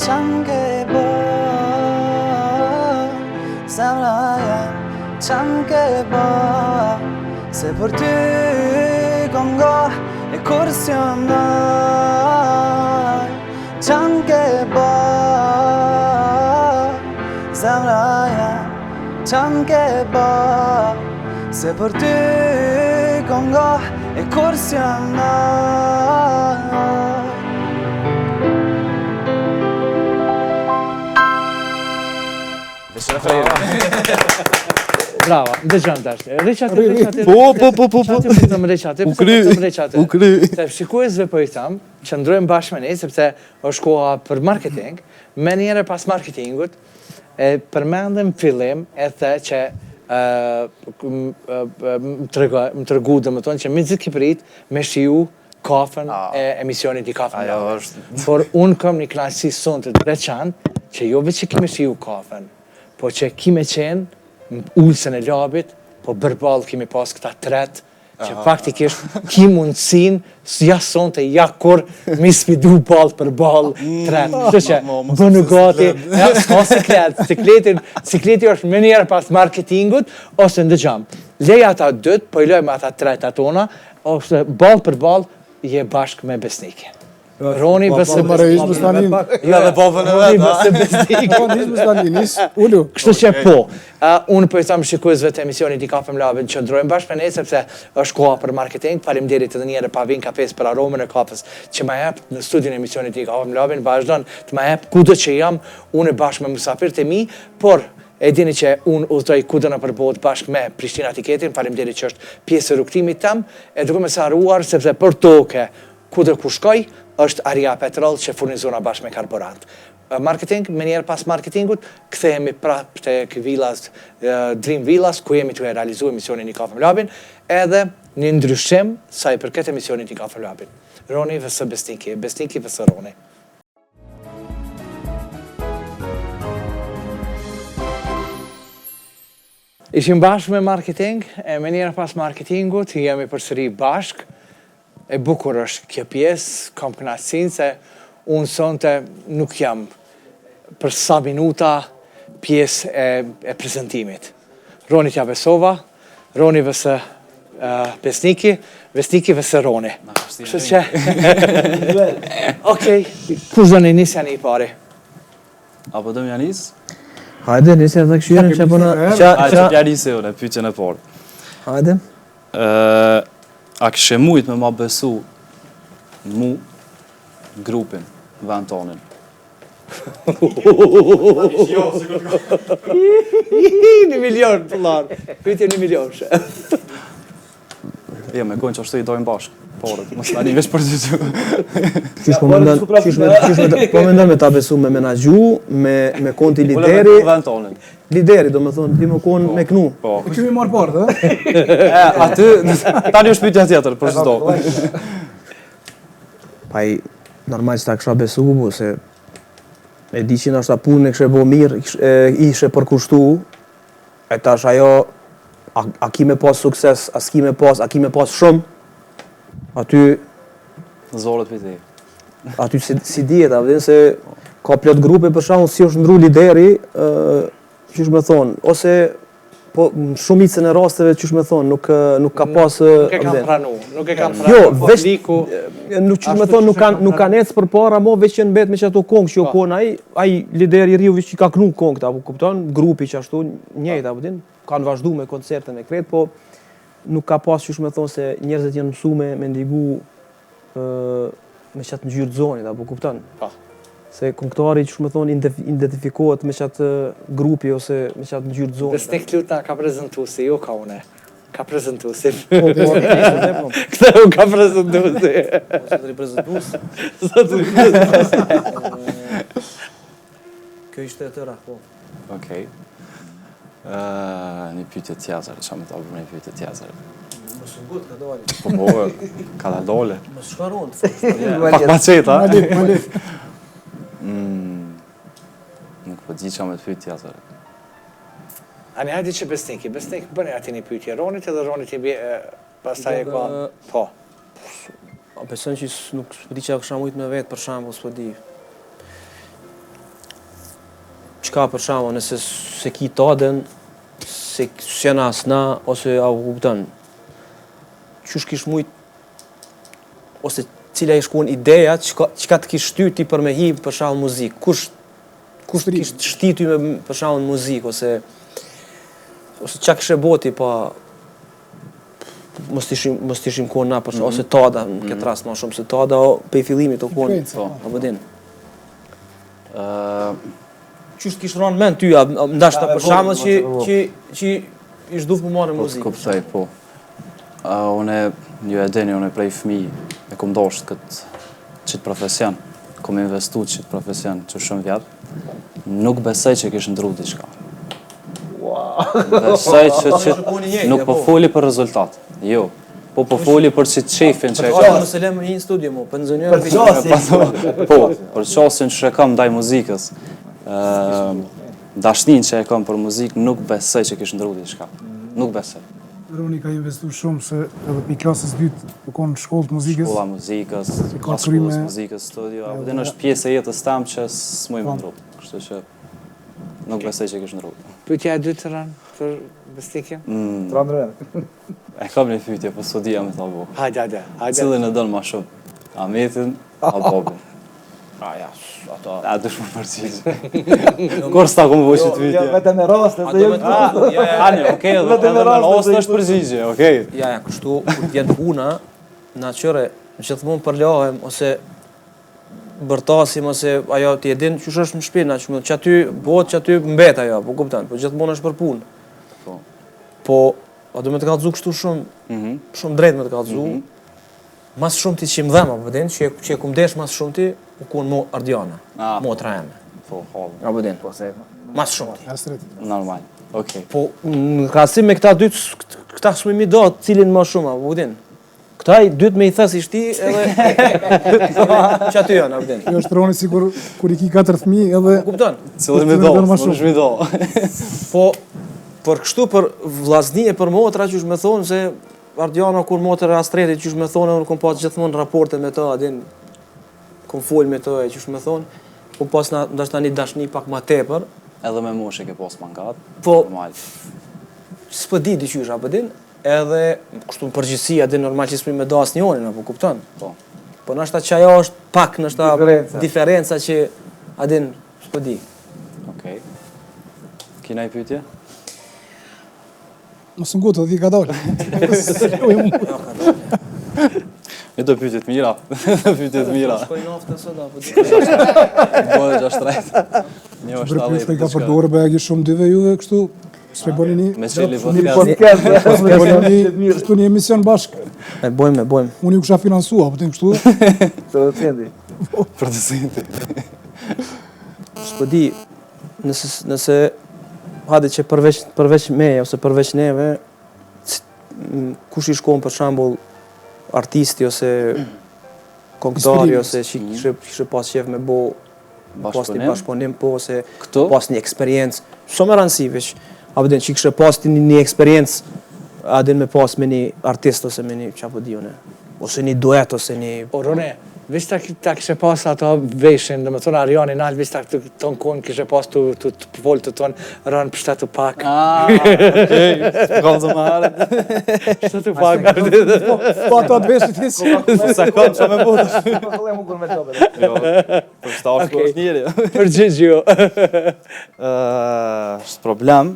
Çanke bo, zemraja çanke bo, se për ty kom go e kurës jam naj. Çanke bo, zemraja çanke bo, se për ty kom go e kurës jam naj. Bravo, ndëgjëm tash. Reqate. Po. U kry. Se shikuesve po i tham, qëndrojmë bashkë me ne, sepse është koha për marketing, me njëre pas marketingut, përmendëm fillim e the që më tërgu dhe më tonë që me gjithë Kipërit me shiu kafën e emisionit i kafën. Ajo është. Por unë kam një klasi sonë të veçantë që jo veç që kime shiu kafën, po që kime qenë ullësën e labit, po bërbal kemi pas këta tret, që faktikisht ki mundësin, ja sonë të ja kur mi sfidu bal për bal tret. Kështu që bënu gati, s'ka sikleti është më njerë pas marketingut, ose ndëgjam. Leja ata dët, po i lojmë ata tret atona, ose bal për bal, je bashk me besnike. Roni bësë Marëizmë stanin. Ja dhe babën e Roni vetë. bësë besnike. Marëizmë stanin, nis, ullu. Kështu që po, unë po i thamë shikuesve të emisionit i Kafem Labin që ndrojmë bashkë me ne, sepse është koha për marketing, faleminderit edhe njëherë pa vinë kafes për aromën e kafës që ma jep në studion e emisionit i Kafem Labin, vazhdon të ma jep kudo që jam, unë bashkë me musafirët e mi, por e dini që unë udhtoj kudo në përbot bashkë me Prishtina Tiketin, faleminderit që është pjesë e rrugtimit tam, e duke me saruar sepse për toke, kudo ku shkoj, është Aria Petrol që furnizona bashkë me karburant. Marketing, me njerë pas marketingut, kthehemi prapë të Villas, Dream Villas, ku jemi të realizu emisionin i Kafem Labin, edhe një ndryshim sa i përket emisionin i Kafem Labin. Roni vësë Besniki, Besniki vësë Roni. Ishim bashkë me marketing, me njerë pas marketingut, jemi përsëri bashkë, e bukur është kjo pjesë, kam kënaqësinë se unë sonte nuk jam për sa minuta pjesë e prezentimit. Roni t'ja besova, Roni vësë Besniki, Besniki vësë Roni. Kështu që... Okej, kush do në nisja një i pari? Apo do m'ja nisë? Hajde, nisja të këshyren që përna... Hajde që pja nisë e ure, pyetjen e parë. Hajde. A kështë mujt me ma besu mu, grupin, vend tonin? 1 milion dollar. Pyetje 1 milion. Jo, me konë që ashtu I dojmë bashkë. Porët, mos tani veç për gjyqy. Qysh po mendon me ta besu me menaxhu, me konti lideri. Lideri, do me thonë, ti më konë me knu. Po. Që mi marë partë, ha? Aty, tani është pyetja tjetër, për çdo. Pa I normal që ta kësha besu, po se e di që nështë ta punë e kështë e bo mirë, ishe përkushtu, e tash ajo, a ki me pas sukses, a s'ki me pas, a ki me pas shumë, aty Zorët për ti. aty si dihet, a vjen se ka plot grupe për shkakun si është ndru lideri, qysh me thonë, ose po në shumicën e rasteve qysh me thonë, nuk ka pas Nuk e kanë pranu, nuk e kanë pranu. Jo, po veç liku, nuk qysh me thonë nuk kanë ecë përpara, mo veç që mbet me që ato kongë që jo kon ai lideri I riu veç që ka knu kongë, apo kupton, grupi që ashtu njëjtë apo din, kanë vazhdu me koncertën e kret, po nuk ka pas qysh me thonë se njerëzit janë mësu me ndigu me qatë ngjyrë zonit, apo kupton? Po. Se këngëtari që me thonë identifikohet me qatë grupi ose me qatë ngjyrë zonit. Besnik Luta ka prezentu si, jo ka une. Ka prezentu si. Po, Këtë u ka prezentu si. Sot reprezentues. Kjo ishte e tëra, po. Okej. Një pyetje tjetër, çfarë më ta bëj një pyetje tjetër. Mos u gut ka dali. Po, ka da dole. Mos shkaron. Pak ma qeta. Malif. Nuk po di çfarë më të pyet tjetër. Ani hajde që besniki, besnik bëni ati një pyetje Ronit edhe Ronit I bje, pastaj e ka, po. A besoj që nuk di çka kisha mujt me vet për shembull, s'po di. Çka për shembull, nëse se ki taden, se s'jana asna ose a kupton. Qysh kish mujt ose cila I shkon ideja, çka të kish shtyr ti për me hip për shembull muzikë. Kush të kish shtyr ty me për shembull muzikë ose çka kishe boti pa mos tishim kohë na për ose tada në këtë rast më shumë se tada pe fillimit të kohë. Po. Apo din. Qysh kish rënë mend ty, ndashta për shembull që I zhduf më marrë muzikë. Po, kuptoj, po. Unë ju e dini, unë prej fëmijë e kom dashur këtë profesion. Kom investu këtë profesion që shumë vjet. Nuk besoj që kish ndru diçka. Besoj që nuk po foli për rezultat. Jo. Po foli për shefin që e Ka mos e lëm në studio mo, pensioner. Po, për çastin që e kam ndaj muzikës. Dashnin që e kam për muzikë, nuk besoj që kish ndru diçka. Nuk besoj. Roni ka investu shumë se edhe pi klasës dytë u konë shkollë të muzikës. Shkolla muzikës, ka pas krime- shkollës muzikës studio, apo dhe është pjesë e jetës tam që s'mujmë ndru. Kështu që nuk besoj që kish ndru. Pyetja e dytë Ron për besnikin? E kam një pyetje, po s'o dija me ta bo. Hajde. Cilin e don më shumë? Ametin apo Bobin? Ja, ato. A dush më përgjigj. Kur s'ta kom vojë të pyetje. Vetëm me raste, se jo Ani, okej, edhe me rast është përgjigje, okej. Ja, kështu kur vjen puna, na qëre gjithmonë përlahem ose bërtasim ose ajo ti e din çush është në shtëpi, na që aty bëhet që aty mbet ajo, po kupton, po gjithmonë është për punë. Po. Po, a do me të kallëzu kështu shumë drejt me të kallëzu. Mas shumë ti që më dhema, po din, që e kum desh mas shumë ti, u kun mo Ardiana, motra eme. Po, hall. Apo din, mas shumë ti. Astrit. Normal. Okej. Po, në krahasim me këta dytë, këta s'më mi do cilin më shumë, apo din. Këta I dytë me I thës ishti edhe që aty janë, apo din. Kjo është Roni sigur kur I ki 4 fëmijë edhe Kupton? Cilin me do, s'më shmi do. Po, për kështu, për vllazni e për motra, që me thonë se Ardiana kur motër e Astretit, që me thonë, unë kom pas gjithmonë raporte me të, adin, kom fol me të, që me thonë, kom pas ndashta një dashni pak ma tepër, Edhe me moshë ke pas mangat. po, Normal. s'po di diqysh, apo din, edhe, kështu në përgjithësi, adin, normal që s'mi me do asë njonin, apo kupton? Po. Po nashta që ajo është pak, nashta diferenca që, adin, s'po di. Okej. Kina I pyetje? mos ngutë, dhe ka dalë. Mi do pyetje të mira. Pyetje të mira. Shkoj naftë sot apo di. Bëhet 63. Një është Bërë ka përdorë bëjagi shumë dyve juve kështu, s'pe boni një... Me cili S'pe podcast. boni një kështu një emision bashkë. E bojmë. Unë ju kisha finansua, po të kështu. Producenti. S'po di, nëse hadi që përveç meje ose përveç neve, kush i shkon për shembull artisti ose këngëtari ose që kishe pas qef me bo pas një bashkëpunim po ose pas një eksperiencë, shumë e rëndësi veç, apo den që kishe pas një eksperiencë, a den me pas me një artist ose me një çapo di unë, ose një duet ose një... O, Rone, vish ta kishe pas ato veshin, dhe me thonë Ariani nalë, vish ta ton konë kishe pas të volë të tonë rënë për shtetu pak. Okej, s'kam të marrë. Shtetu pak. Po ato atë veshit të si. Sa kam që me butë. Jo, për shtash për është njëri. Përgjigj jo. Është problem.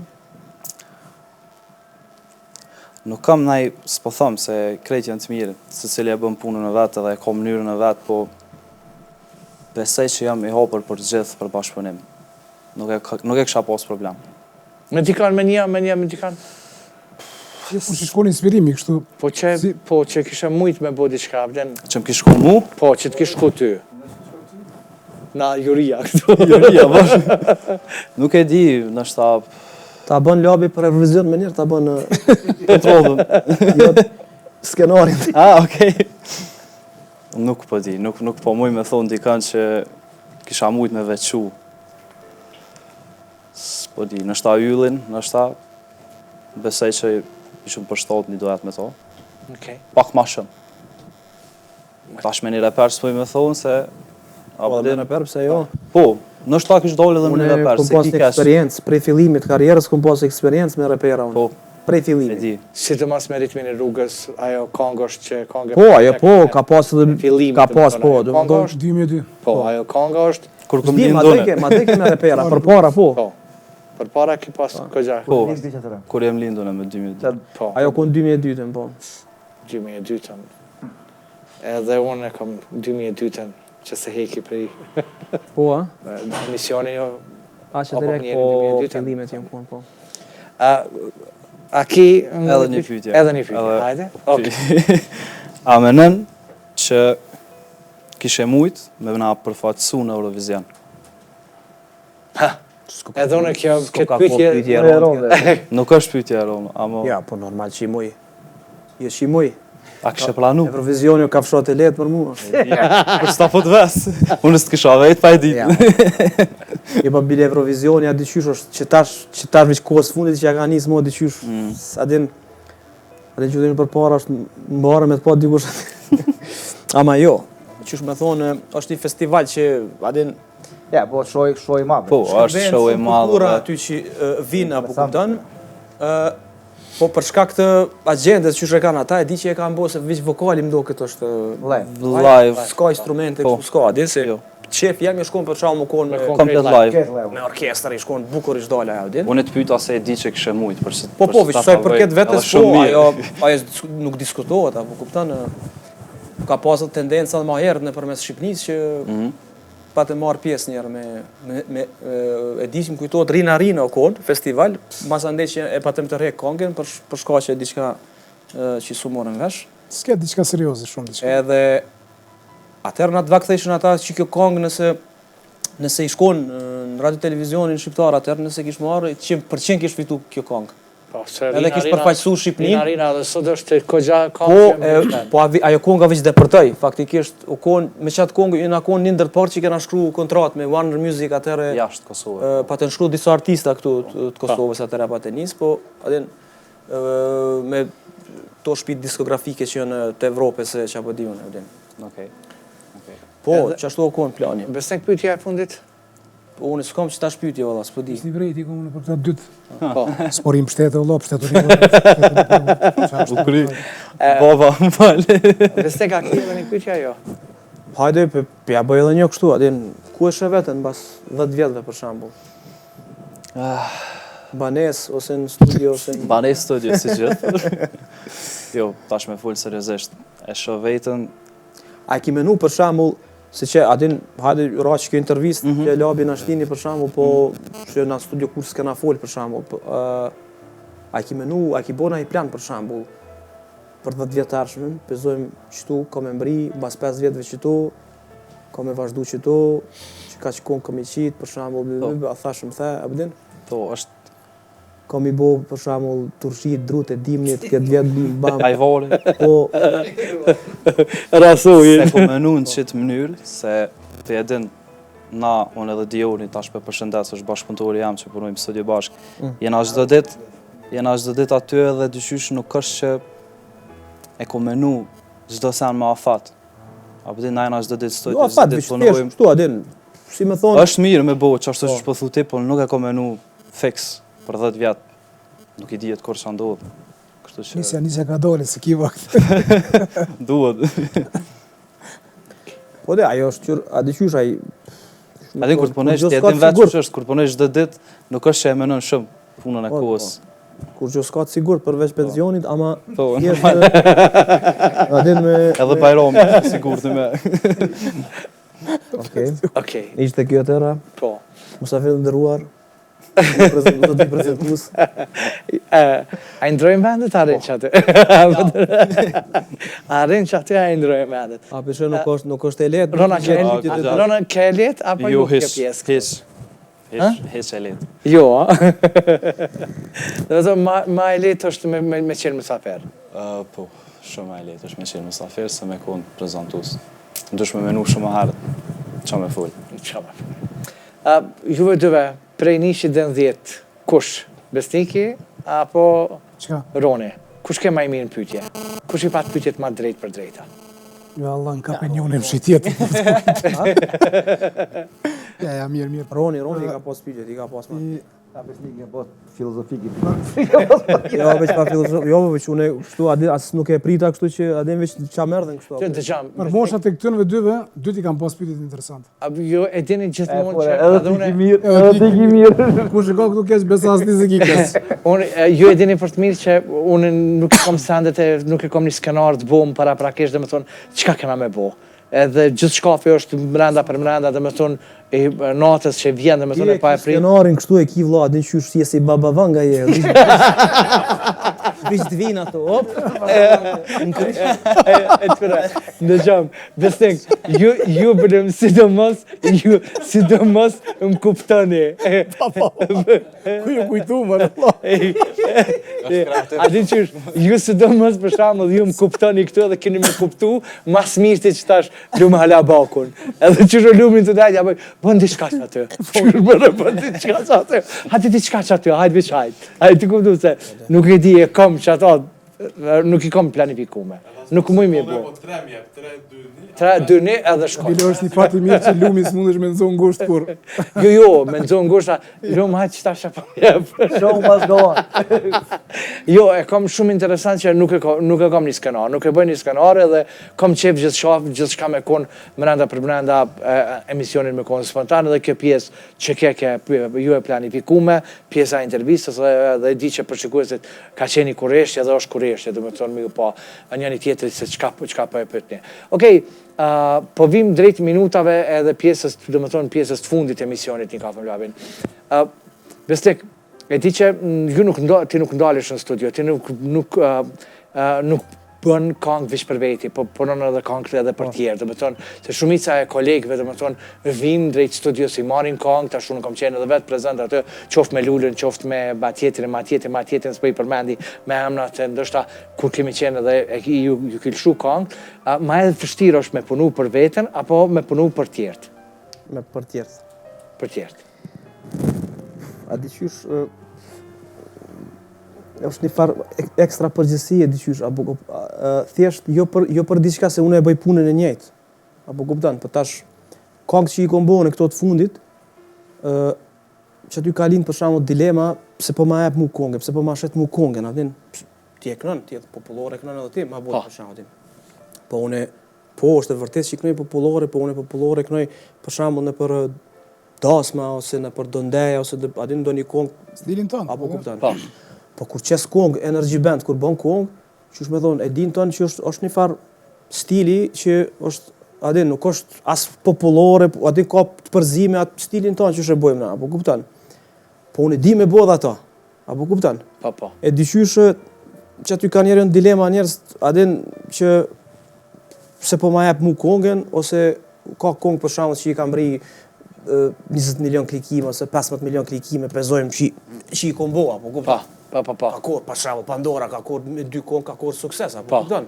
Nuk kam naj, s'po thëmë se krejt janë të mirë, se cili e bën punën e vetë dhe e ka mënyrën e vetë, po besej që jam i hapur për gjithë për bashkëpunim. Nuk e kisha pas problem. Me dikan, me dikan. Unë që shkon inspirimi kështu. Po që kishe mujt me bo diçka, vden. Që më kish shku mu? Po, që të kish shku ty. Na juria këtu. Juria, bashkë. Nuk e di, nështë Ta bën labi për Eurovision me njerë, ta bën kontrollën. Skenarin. Okej. Nuk po di, nuk po muj me thonë dikan që kisha mujt me veçu. S'po di, nështë ta yllin, nështë ta besej që ishëm përshtot një duhet me to. Pak ma shumë. Tash me një reper s'poj me thonë se... Po, dhe reper, pëse jo? Po, nështë ta kishë dole dhe me një reper, se ki Unë kom pas eksperiencë, prej fillimit karierës kom pas eksperiencë me repera unë. Po, prej fillimit. Si të mas me ritmin e rrugës, ajo kongosht që kongë... Po, ajo po, ka pas edhe... Fillimit, ka pas, po, kongosht... 2002. Po, ajo kongosht... Kur këm lindone. Ma deke me repera, për para, po. Po, për para ki pas këgja. Po, kur jem lindone me 2002. Po. Ajo kon 2002-ën, po. 2002-ën. Edhe unë e kam 2002-ën që se heki prej... Po, a? Emisioni jo... A që direkt po fillimet jem kon, po. A ki... Edhe një pyetje. Edhe një pyetje, hajde. A menën që kishe mujt me na përfaqësu në Eurovision? Edhe unë këtë pyetje... Nuk është pyetje e Roma, ama... Ja, po normal që i muj. Je që i muj. A kishe planu? Eurovisioni o ka fshat e letë për mua. Për s'ta po të ves. Unë s'të kisha vejt pa e ditë. Je pa bile Eurovisioni, a diqysh është që tash vëq kohës fundit që ja ka njësë mua diqysh. A din që të një për para është mbarë me të pa dikush. Ama jo, qysh me thonë, është një festival që a din... Ja, po shoj i madhe. Po, është shoj i madhe. Kultura aty që vinë apo kupton, po për shkak të agendes që e kanë ata, e di që e kanë bo se vëq vokali më do këtë është live. S'ka instrumente, s'ka, di se qef jam i shkon për qamë më konë komplet live. Me orkestër i shkon, bukur i shdojla ja, din. Unë e të pyta se e di që kishe mujt. Po, vëq, saj përket vetës po, ajo nuk diskutohet, apo kupton, ka pasët tendenca dhe ma herët në përmes Shqipnis që pa të marrë pjesë njerë me e di që më kujtojtë Rina o konë, festival, mas andej që e patëm të rejë kongën për shka që diqka që su morën vesh. S'ke diqka serioze shumë diqka. Edhe atërë në atë vakt thejshën ata që kjo kongë nëse i shkon në radio televizionin shqiptar atërë nëse kish marrë, 100% kish fitu kjo kongë. Edhe kish përfaqësu Shqipnin. Rina dhe sot është këgja kongë. Po ajo konga veç depërtoj, faktikisht u kon me qatë kongë jena kon një ndër parë që kena shkru kontrat me Warner Music atëre jashtë Kosovë. Pa të nshkru disa artista këtu të Kosovës atëre pa të njës, po adin me to shpit diskografike që janë të Evropës e që apo di unë. Okej. Po, që ashtu o kon plani. Bestek pyetja e fundit? Unë s'kam që ta shpytje, valla, s'po di. S'ni vrejti kom në për këta dytë. Po. Sporim pështetë, valla, pështetë Bukri. Baba, më falë. Bestek a ki edhe një pyetja jo? Hajde, ja bëj edhe një kështu, adin, ku e shë vetën bas 10 vjetëve për shambull? Banes, ose në studio, ose në... Banes studio, si gjithë. Jo, tash me full seriozisht. E shë vetën A ki menu për shembull se që adin hajde raq kjo intervistë që labi na shtini për shembull, po që na studio kur s'kena fol për shembull, a ki menu, a ki bona i plan për shembull për 10 vjetarshmën, pezojmë qëtu, ka me mbri, mbas 5 vjetëve qëtu, ka me vazhdu qëtu, që ka që konë ka me qitë, për shembull, a thashëm the, a bëdin? Po, është Ka mi bo, për shembull, turshit, drut e dimnit, këtë vjetë bam. ajvari. Po, Se po menu në qitë mënyrë, se të edin na, unë edhe Dioni, tash për përshëndes, është bashkëpunëtori jam që punojmë studio bashkë. Jena çdo ditë aty edhe dyshysh nuk është që e ko menu çdo sen me afat. Apo di na jena çdo ditë studio, jo afat, vishpesh, kështu adin, si me thonë. Është mirë me bo, që ashtu që po thu ti, po nuk e ko menu fix për 10 vjetë. Nuk i dihet kur ç'a ndodh. Kështu që Nisja ka dole, se ki vakt. duhet. Po dhe, ajo është qërë, a diqysh ai... Adin kur të punesh, ti edin vetë që është, kur punesh çdo ditë, nuk është që e menon shumë punën e kohës. Kur që s'ka të sigur përveç pensionit, ama... Po, adin me... edhe Bajrami, sigur të me. Okej. Ishte kjo tëra, Po. musafir ndëruar, do të prezentues. A ndrojmë vendet, a rinë që aty? A rinë që aty, a ndrojmë vendet? A përshë nuk është e letë? Rona, ke e letë, apo Jo, ju ke hiç, pjesë? hiç e letë. Jo, dhe të ma e letë është me qenë mësafer. Po, shumë e letë është me qenë mësafir, se me konë prezentues. Ndush me menu shumë herët, qa me full. Juve dyve, prej 110, kush? Besniki, apo Qka? Roni? Kush ke ma i mirë në pytje? Kush i pat pytjet ma drejt për drejta? Jo, Allah, në ka për njone më shqitjet. Ja, mirë. Roni ka pas pyetje, i ka pas ma. Ta besnik një bot filozofikin. Jo, veç pa filozofi, jo, veç unë kështu, as nuk e prita kështu që adin veç qa merdhen kështu. Që dëgjam, Për moshat e këtënve dyve, dyti kam pas pyetjet interesante. jo e dini gjithmonë që... Edhe ti ki mirë, edhe ti ki mirë. Kush e ka këtu keq, besa as ti se ki keq. Ju e dini për të mirë që unë nuk e kom sendet e nuk e kom një skenar të bom para prakesh dhe me thonë, qka kena me bo? Edhe gjithë shkafi është mrenda për mrenda dhe me thonë, natës që vjen dhe me thonë e pa e prit. Skenarin kështu e ki vla, din qysh si e si baba vanga je. Vish të vinë ato, op. Në gjam, besnik, ju bërëm sidomos më kuptoni. Ku ju kujtu, më A din qysh, ju sidomos për shembull ju më kuptoni këtu edhe keni më kuptu, mas mirë ti që tash lumë hala bakun. Edhe qysh o lumin të dajt, ja bëj, bën diçka që aty. Bën diçka që aty. Hajde diçka që aty, hajde veç hajde. Hajde të kuptu se nuk e di e kom që ato, nuk i kom planifikume. Nuk mu i mi e bo. 3-2-1 edhe shkoj. Bile është një fat i mirë që lumi s'mundesh me nëzohë ngusht kur. Jo, me nëzohë ngushta, lumë hajtë qëta shapa jep. Shumë pas doan. Jo, e kom shumë interesant që nuk e kom një skenar, nuk e bëj një skenar edhe kom qef gjithë shka me konë mrenda për mrenda emisionin me konë spontan edhe kjo pjesë që ke ju e planifikume, pjesa intervistës dhe di që për shikuesit ka qeni kureshtje dhe është kureshtje, dhe me thonë mi pa njëni tjetëri se qka po e pëtni. Okej, po vim drejt minutave edhe pjesës, dhe me thonë pjesës të fundit emisionit një Kafe me Llavin. Besnik, e di që ti nuk ndalesh në studio, ti nuk bën këngë vish për veti, po punon edhe këngë edhe për tjerë. Do të thonë se shumica e kolegëve, do të thonë, vinë drejt studios i marrin këngë, tash unë kam qenë edhe vetë prezant aty, qoftë me Lulën, qoftë me Matjetin, s'po i përmendi me emrat, ndoshta kur kemi qenë edhe ju kilshu këngë, ma edhe vështirë është me punu për veten apo me punu për tjerët? Për tjerët. Për tjerët. A diqysh është një farë ekstra përgjësi e diqysh, apo thjesht jo për diçka se unë e bëj punën e njëjtë, apo kuptan, për tash këngë që i kom bënë këto të fundit, që aty ka lind për shembull dilema, pse po ma jep mu këngë, pse po ma shet mu këngën, atin, ti e kënon, ti e popullore kënon edhe ti, ma bëj për shembull atin. Po unë, është e vërtet që i kënoj popullore, po unë popullore kënoj për shembull në për dasma, ose në për dondeja, ose atin do një këngë, Stilin tonë. apo kuptan. Po kur qes këngë, Energy Band, kur bën këngë, që është me thonë, e din tonë që është një farë stili që është adin, nuk është as popullore, adin ka të përzime atë stilin tonë që shë bojmë na, apo kuptan? Po unë e di me bodha ato, apo kuptan? Po. E dyqyshë që aty ka njerën dilema njerës, adin që se po ma jep mu kongen, ose ka kongë për shembull që i ka mri 20 milion klikime, ose 15 milion klikime, pezojmë që i kombo, apo kuptan? Po. Ka kohë, për shembull, Pandora, ka kohë me 2 kongë, ka kohë sukses, apo kuptan?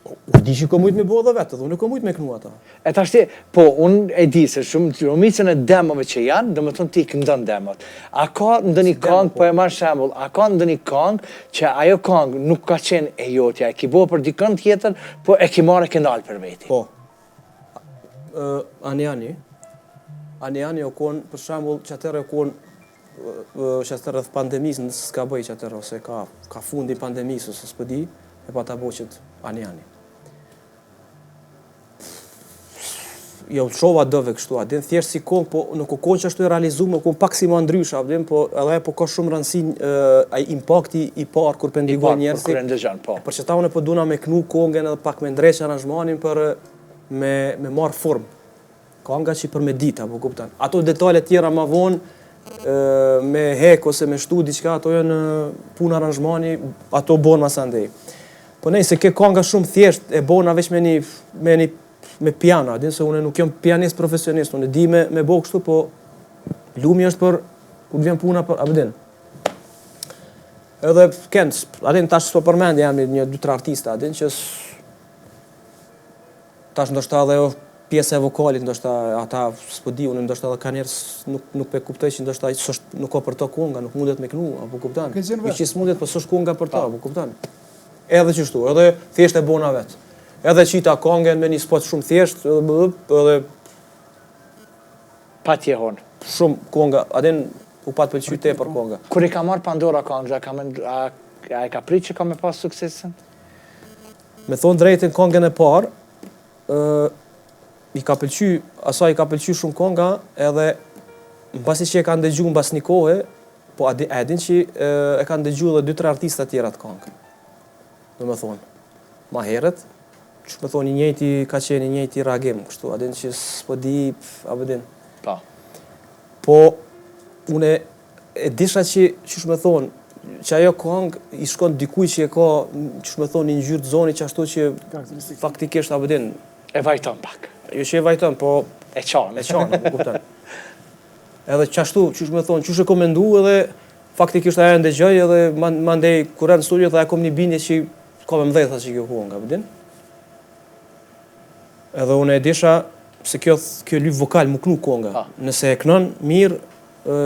U di që komujt me bodha vetë, dhe unë komujt me knu ata. E tashti, po, unë e di se shumicën e demove që janë, dhe më thonë ti këndon demot. A ka ndonjë këngë, po e marrë shembull, a ka ndonjë këngë që ajo këngë nuk ka qenë e jotja, e ki bo për dikën tjetër, po e ki marrë e këndalë për veti? Po. Ani o konë, për shembull, që atërë o konë, që atërë rrëth pandemisë, nësë s'ka bëj që atërë, ose ka fundi pandemisë, ose s'pë di, e pa ta bo qëtë ani. Jo, shova dëve kështu, adin thjesht si kongë, po nuk o konë që ashtu e realizume, o konë pak si ma ndrysha, adin, po edhe po ka shumë rëndësin impakti i parë kur pendigoj njerësi. Kur e ndëgjon, po. Për që ta unë po duna me knu kongën edhe pak me ndreq aranjmanin për me marë formë. Kanga që për me dita, po kuptan. Ato detale tjera ma vonë, me hek ose me shtu diqka, ato janë punë aranjmani, ato bonë mas andej. Po nej, se ke kanga shumë thjesht, e bona veç me piano, adin se unë nuk jam pianist profesionist, unë di me bo kështu, po lumi është për, kur vjen puna për, abedin. Edhe kënë, adin tash s'po përmend jam një 2-3 artista, adin që tash ndoshta edhe pjesë e vokalit, ndoshta ata s'po di, unë ndoshta edhe ka njerëz nuk pe kuptoj që ndoshta nuk ka për to konga, nuk mundet me knu, apo kupton? Që s'mundet, po s'është konga për to, apo kupton? Edhe qështu, edhe thjesht e bona vetë. Edhe qita kongen me një spot shumë thjesht, edhe Pa tjehon. shumë konga, adin u pat pëlqy te për konga. Kur i ka marrë Pandora kongë, a e ka prit që ka me pas suksesën? Me thonë drejtin kongen e parë, i ka pëlqy shumë konga, edhe mbasi që e ka ndëgju mbas një kohë, po edin që e ka ndëgju edhe 2-3 artista tjera të kongë. Dhe me thonë, ma herët, që me thonë, ka qenë një njëjti reagim, kështu, adin që s'po di, abedin. Po. Po, une e disha që me thonë, që ajo kongë i shkon dikuj që e ka, që me thonë, një ngjyrë të zoni që ashtu që faktikisht, abedin. E vajton pak. Jo që e vajton, po E qanë. po kupton. Edhe që ashtu, që me thonë, që e komendu edhe faktikisht ajo ndëgjoj edhe mandej kur në studio dhe e kom një bindje që ka me mdhejtha që kjo kongë, abedin. Edhe unë e disha se kjo lyp vokal më knu konga. Nëse e kënon mirë,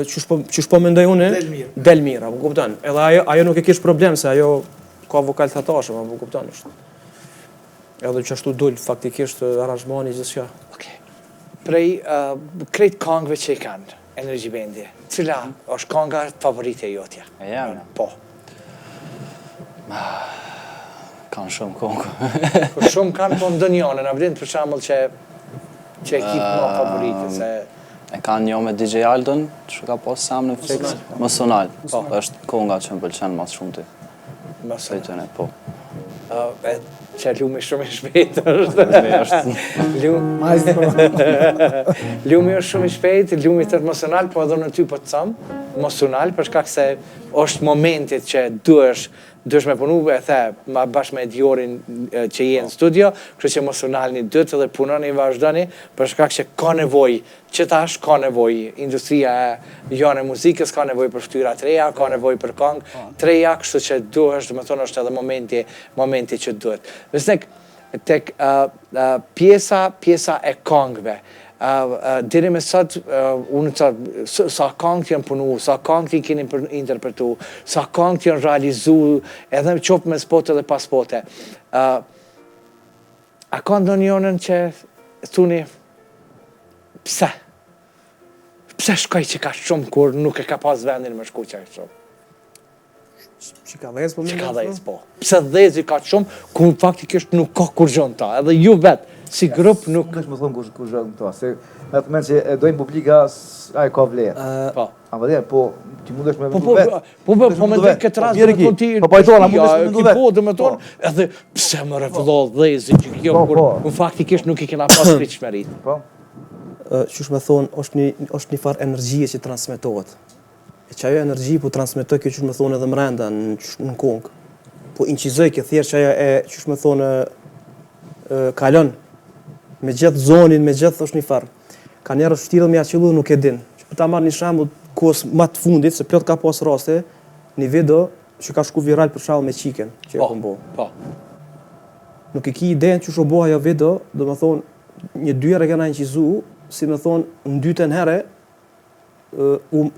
qysh po mendoj unë, del mirë, apo kupton. Edhe ajo nuk e kish problem se ajo ka vokal thatashëm, apo kupton është. Edhe që ashtu dul faktikisht aranjmani gjithçka. Okej. Prej krejt kongëve që i kanë, Energy Bendi, cila është konga favorite e jotja? E jam? Po. Kanë shumë kongë. Për shumë kanë po ndonjone, në vërind për shembull që e kip më favorite, se... E kanë një me DJ Aldon, që ka posë sam në fix. Mësonal. është konga që më pëlqen mas shumë ti. Mësonal. Po. Që lumi shumë i shpejt është. Lumi është shumë i shpejt, lumi të emocional, po edhe në ty po të thëmë, emocional, për shkak se është momentit që duhesh me punu, e the, bashkë me Ediorin që je në studio, kështë që emocional një dytë dhe punoni i vazhdoni, për shkak që ka nevoj, që tash ka nevoj, industria janë e muzikës, ka nevoj për ftyra të reja, ka nevoj për këngë të reja, kështu që duhesh, dhe me thonë është edhe momenti që duhet. Vësë tek pjesa e këngëve, diri me sot, unë të sa këngë t'janë punu, sa këngë t'i keni interpretu, sa këngë t'janë realizu, edhe qopë me spote dhe pas spote. A ka ndonjënën që thuni, pse? Pse shkoj që ka shumë kur nuk e ka pas vendin me shku që ka shumë? Që ka dhezë, po Që ka dhezë, po. Pse dhezë ka shumë, ku faktikisht nuk ka kur gjënë ta, edhe ju vetë. Si grup nuk... Nuk është më thonë kush është këto, se në atë moment që e dojnë publika, ai ka vlerë. Po. A vëdhe, po, ti mundesh me Po vetë. me dhe këtë rast Mirë me ki. ti... Po pajtona, mundesh me mendu vetë. Po, dhe me tonë, edhe pse më rëvëllon dhezi që kjo, kur në faktikisht nuk i kena pas pritshmërit. Po. Qysh me thonë, është një farë energjie që transmetohet. E që ajo energji po transmetoj kjo qysh me thonë edhe mrenda në kongë. Po inqizoj kjo thjesht që ajo e qysh me thonë kalon. Me gjithë zonin, me gjithë është një farë. Ka njerë është shtirë me aqillu nuk e din. Që për ta marrë një shembull kohës më të fundit, se plot ka pas raste, një video që ka shku viral për shembull me qiken që e kom bo. Po. Nuk e ki idenë që shu bo ajo video, do me thonë, një dyre kena inqizu, si me thonë, në dytën herë,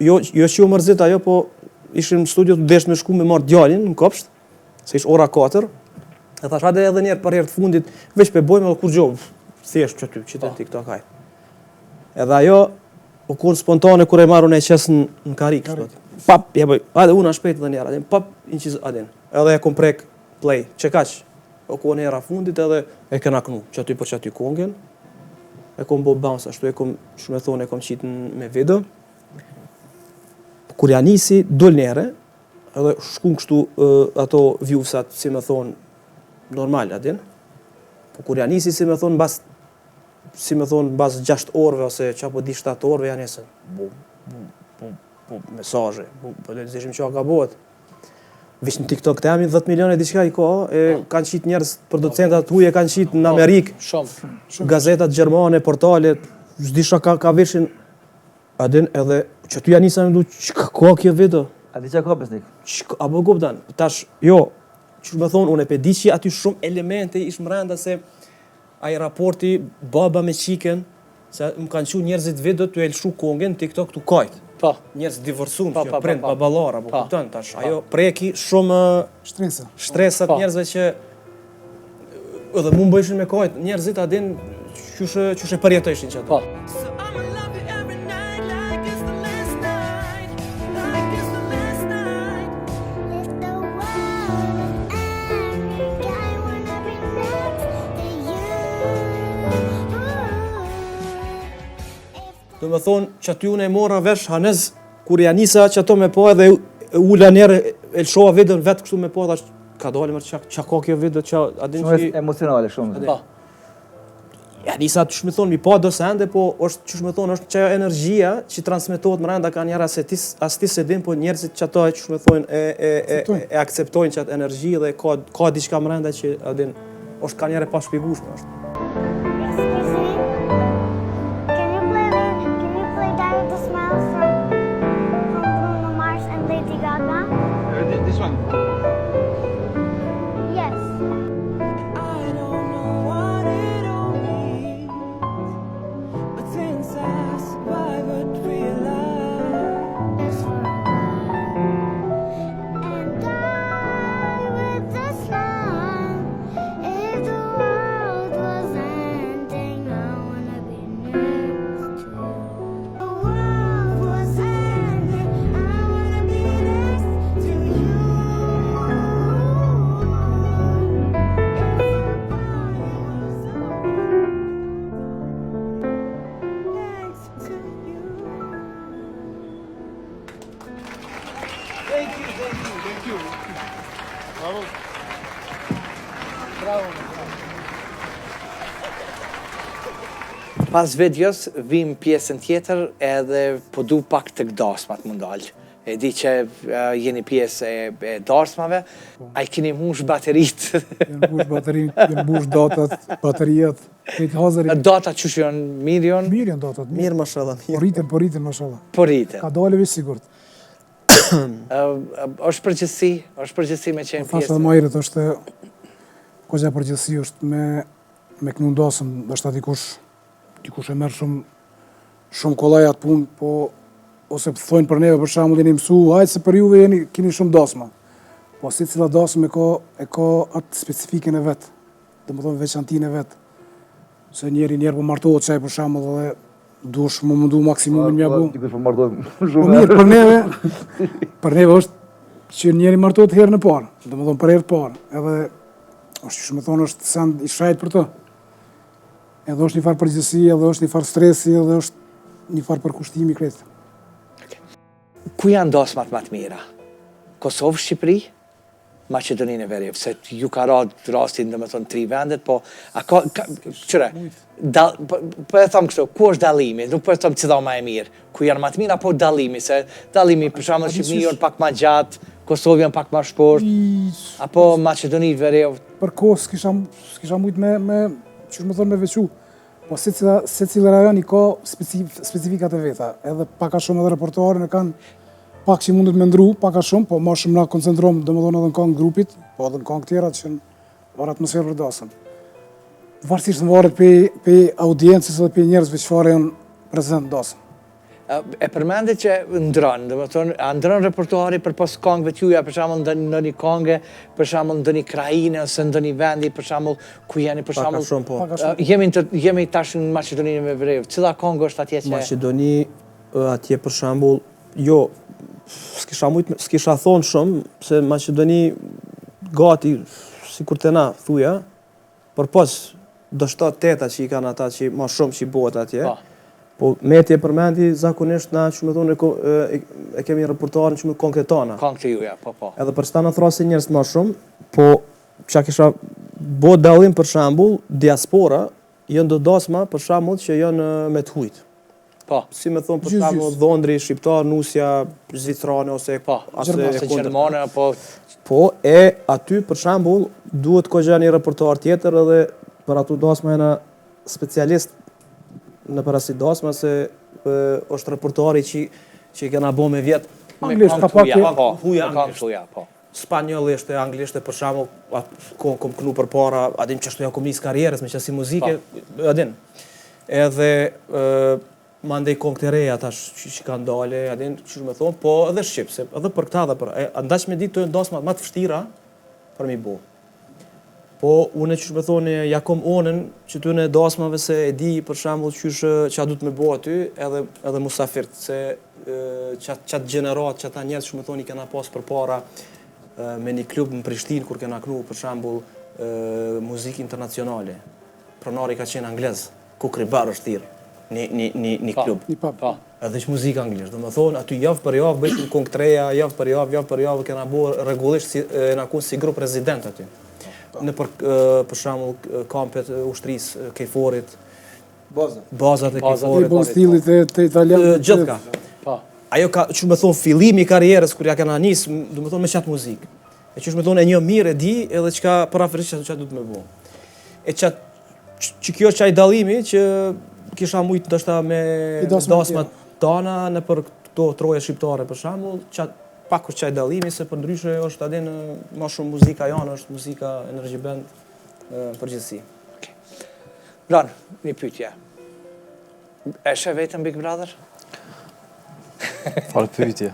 jo që jo mërzit ajo, po ishim në studio të desh me shku me marrë djalin në kopsht, se ish ora 4, e thash hajde edhe njerë për herë të fundit, veç pe bojme edhe kur gjovë, thjesht që ty, qytet TikTok haj. Edhe ajo, o kur spontane, kur e marrë unë e qesë në karik, pap, jeboj, hajde una shpejt edhe njerë, adin, pap, inqiz, adin, edhe e kom prek play, që kaq, o kur në era fundit edhe e kena kënu, që aty për që aty kongen, e kom bo bounce, ashtu e kom, shumë e thonë, e kom qitë me video. Kur ja nisi, dol nere, edhe shkun kështu ato viewsat, si me thonë, normal, adin. Po kur ja nisi, si me thonë, bas 6 orëve, ose që apo di 7 orëve, ja nesën, mesazhe, po le të zishim që ka bëhet. Vish në TikTok të jemi 10 milione diçka i ka, kanë qitë njerëz, producentat huje kanë qitë në Amerikë, gazetat gjermane, portalet, s'disha ka vishin, adin edhe, që ty ja nisa me ndu, që ka kjo video? A di që ka besnik? Apo kuptan, tash, jo, që me thonë, unë e pedi që aty shumë elemente ish mrenda se ai raporti baba me qiken, se më kanë qu njerëzit video të e lëshu kongen, TikTok të kajt. Po. Njerëz divorcum, që prind baballara, po kupton tash. Ajo preki shumë Shtresa. Stresat njerëzve që edhe mund bëjshin me kajt, njerëzit adin qyshe përjetojshin që ato. Po. Do me thonë që aty unë e mora vesh hanez, kur ja nisa që ato me po edhe ula njerë e lëshova video vetë kështu me po, dhe ka dole mërë që ka kjo video që adin që... Shumë emocionale, shumë. Po. Ja nisa që shme thonë mi po do sende, po është që shme thonë është që ajo energjia që transmetohet mrenda ka njerë as ti se din, po njerëzit që ato që shme thonë e akceptojnë që atë energji dhe ka diçka mrenda që adin është ka njerë e pa shpjegueshme është. This one. Yes. I don't know what it all means, but since I survived, realized it's for a while, and die with the sun. If the world was ending, I wanna be next to you. The world was ending, I wanna be next to you. Pas videos, vim pjesën tjetër edhe po du pak të dasmat më ndalë. E di që jeni pjesë e darsmave, a i keni mush baterit. Janë mbush baterit, janë mbush datat, bateriat, këtë hazarit. Datat që janë mirë janë? Mirë janë datat, mirë. Mirë mashallah, mirë. Po rritën, mashallah. Po rritën. Ka dole vishë sigurt. është përgjithsi me qenë Thashtë edhe pjesë. ma herët është, kogja përgjithsi është me kënu ndasëm, është ta dikush e merë shumë kollaj atë punë, po ose të thojnë për neve për shembull jeni mësu, hajtë se për juve keni shumë dasma. Po si cila dasmë e ka atë specifiken e vetë, dhe më thonë veçantin e vetë. Se njerë po martohet qaj për shembull dhe dush më mundu maksimumin mja bu. Dikush po martohet Po shumë. mirë, për neve është që njeri martohet herë në parë, dhe më thonë për herë të parë, edhe është që me thonë është send i shajt për të. Edhe është një farë përgjithësi, edhe është një farë stresi, edhe është një farë përkushtimi kretë. Ku janë dosmat më të mira? Kosovë, Shqipëri, Maqedoninë e Veriut, se ju ka rastin dhe me thonë 3 vendet, po, a ka qëre, po e thamë kështu, ku është dallimi? Nuk po e thamë cila ma e mirë, ku janë më të mira, po dallimi, se dallimi, për shembull Shqipëri janë pak më gjatë, Kosovë janë pak më shport, apo Maqedoni e Veriut. Për kohë s'kisha mujt me që më thonë me veçu, po se cilë rajon i ka specifikat e veta, edhe paka shumë edhe reportarën e kanë pak që mundet me ndru, paka shumë, po ma shumë na koncentrom domethënë edhe në kongë grupit, po edhe në kongë tjera që var atmosferë për dasëm. Varsisht në varet pe audiencës dhe pe njerëzve që fare janë prezent dasëm. E përmende që ndronë, domethënë, a ndronë repertuari për pas kongëve t'juja, për shembull në një kongë, për shembull në një krajinë ose në një vendi, për shembull ku jeni, për Paka shembull. shumë, po. Jemi tash në Maqedoninë e Veriut. Cila kongë është atje që Maqedoni, atje për shembull, jo, s'kisha thonë shumë, se Maqedoni gati, si kur të na, thuja, për pas, do 7-8 që i kanë ata që ma shumë që i bëhet atje, po me tje përmendi, zakonisht na që me thonë e kemi reportarin që me konkretana. kongë të juja, po. Edhe për sta në thrasi njerës ma shumë, po që kisha bo dallim për shambull, diaspora, jënë do dasma për shambull që jënë me të hujtë. Po. Si me thonë për shambull Dhondri, Shqiptar, Nusja, Zvitrane, ose ose Gjermane, po. Po, e aty për shambull, duhet ko gjë një reportar tjetër edhe për atu dasma jena specialist në parasit dasma se është reportari që i kena bo me vjetë. Anglisht, ka pak Huja anglisht. Spanjollisht e anglisht e për shembull, kom kënu për para, adin që ashtu ja kom njës karierës me qësi muzike, adin. Edhe mandej kong të reja tash që kanë dale, adin që me thonë, po edhe Shqip, se edhe për këta dhe për, ndash me ditë të dasmat më të vështira për mi bo. Po, unë që me thonë, ja kom onën që ty në dasmave se e di për shembull që a du të me bo aty edhe musafirt, se qatë gjenerat, që ata njerës që me thonë i kena pas për para me një klub në Prishtinë, kur kena knu për shembull muzikë internacionale. Pronari ka qenë anglez, Kukribar është tirë, një klub. Një pub. Edhe që muzikë anglisht, do me thonë, aty javë për javë, bëjtë në kongë treja, javë për javë, kena bo regullisht na kun si grup rezident aty. Në për shembull kampet ushtrisë Kejforit, bazat e Kejforit, Bon stilit të italian. gjithka. Ajo ka, që me thonë, fillimi i karierës kur ja kena nisë, du me thonë me qatë muzikë. E që me thonë e një mirë e di edhe që ka paraferisht që du të me bo. E që kjo është qaj dallimi që kisha mujtë ndështë me dasmat tana në për këto troje shqiptare për shembull, pak është qaj dallimi, se për ndryshe është adin ma shumë muzika janë, është muzika Energy Band përgjithësi. Bran, një pyetje. E shë vetëm Big Brother? Farë pyetje.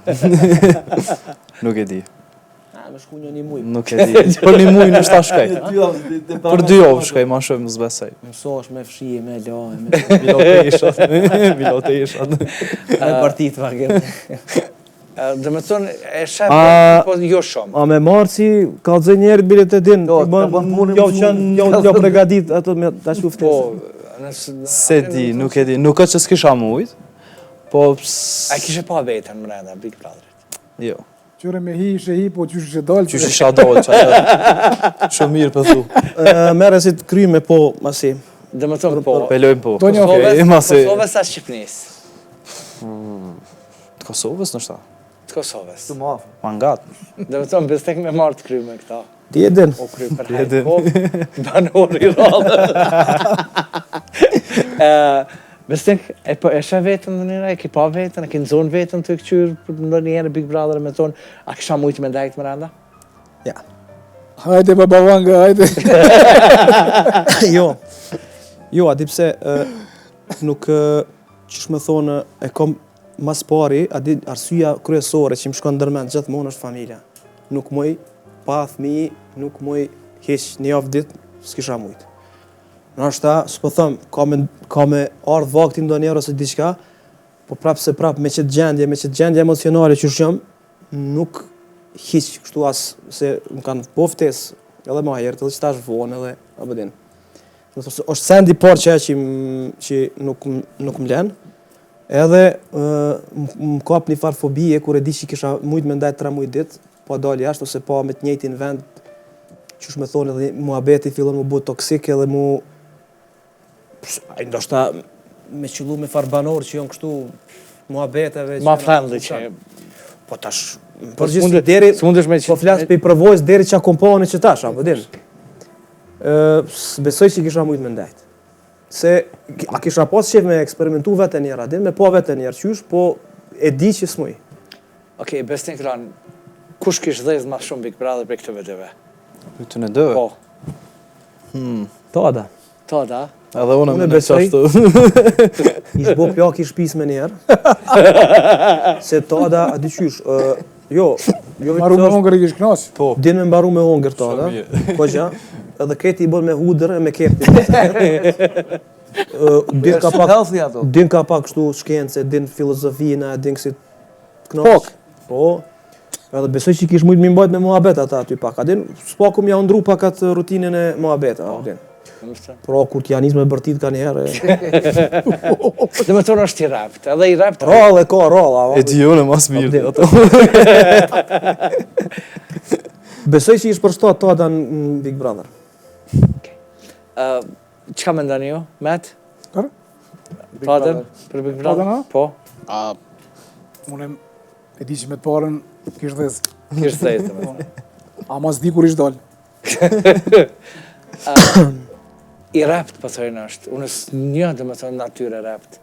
Nuk e di. Me shku një muj. Nuk e di. Për një muj në shta shkaj. Për 2 javë shkaj, ma shumë zbesej. Mësosh me fshije, me la, Bilote ishat. me partit vargjet. Dhe me thonë, e shë vetëm, po jo shumë. A me marci, ka të zë njerit bilet e din, jo pregadit ato me ta shuftes. Se di, nuk e di. Nuk është që s'kisha mujt, po... A kishe pa vetën mrenda Big Brotherit? Jo. Qyre me hi, ishe hi, po qysh ishe dalë. Qysh isha dojë që atë. Shumë mirë për thu. Mere si të kryme po, masi. Dhe me thonë, po. Pelojmë po. Kosovës a Shqipnis? Të Kosovës në shta. Të Kosovës. Të mafë. Mangat. Dhe me thonë, bestek me marrë të kryme këta. Ti e din. O kry për hajtë po, banori rrallë. Bestek, e shë vetën në njëra, e ki pa vetën, e ki nëzonë vetën të këqyrë në njëherë Big Brother me thonë, a kisha mujtë me ndajtë më randa? Ja. Hajde baba vanga, hajde. Jo, adi pse nuk, qësh me thonë, e kom mas pari, adi arsyja kryesore që më shkon ndërmend gjithmonë është familja. Nuk muj, pa fëmijë, nuk muj heq një javë ditë, s'kisha mujtë. Në është ta, s'po thëmë, ka me ardhë vakti ndonjëherë ose diçka, po prapë me qëtë gjendje emocionale që shëmë, nuk hiq kështu asë se më kanë po ftesë edhe ma herët, edhe që ta është vonë edhe abedin. është sendi parë që nuk më len, edhe më kap një farë fobie kur e di që kisha mujt me ndaj 3 muj ditë, po dalë jashtë ose po me të njëjtin vend, qysh me thonë edhe muhabeti fillon mu bu toksik edhe mu ndoshta me qëllu me farë banor që janë kështu muhabeteve. Ma friendly që... Po tash, përgjithësi deri, po flas për përvojës deri qa kompani që tash, apo din. Besoj që kisha mujt me ndajt. Se, a kisha pas qef me eksperimentu vetë e njerë, adin, me po vetë e njerë qysh, po e di që s'muj. Okej, Besnik Ran, kush kish dhezë ma shumë Big Brother për këtë vedeve? Për të në dëve? Po. Tada. Tada? Edhe unë Unë me në besoj. qashtu. Ish bo pjak ish pis me njerë. Se tada, a di qysh, jo Maru me hongër i kish knaq. Po. din me mbaru me hongër tada, ko gja, edhe keti i bon me hudër e me kepti. Din ka pak kështu shkence, din filozofina, din kësi të knaq. Po. Edhe besoj që kish mujt mi mbajt me muhabet ata aty pak. A din, s'paku m'ja undru pak atë rutinën e muhabet, a din. Pro, kur t'ja nis me bërtit ka njerë. Dhe me tonë është i rapt, edhe i rapt... Rall e ka, rall. E di unë mas mirë. Besoj që ish përshtat tada në Big Brother. Qka me ndani ju, Matt? Për? Tadën, për Big Brother? Tadën, a? Po. Unë e di që me të parën kish dhezë. Kish dhezë, me. Ama s'di kur ish dalë. I rapt, po thojnë është. Unë s'një dhe me thonë natyre rapt.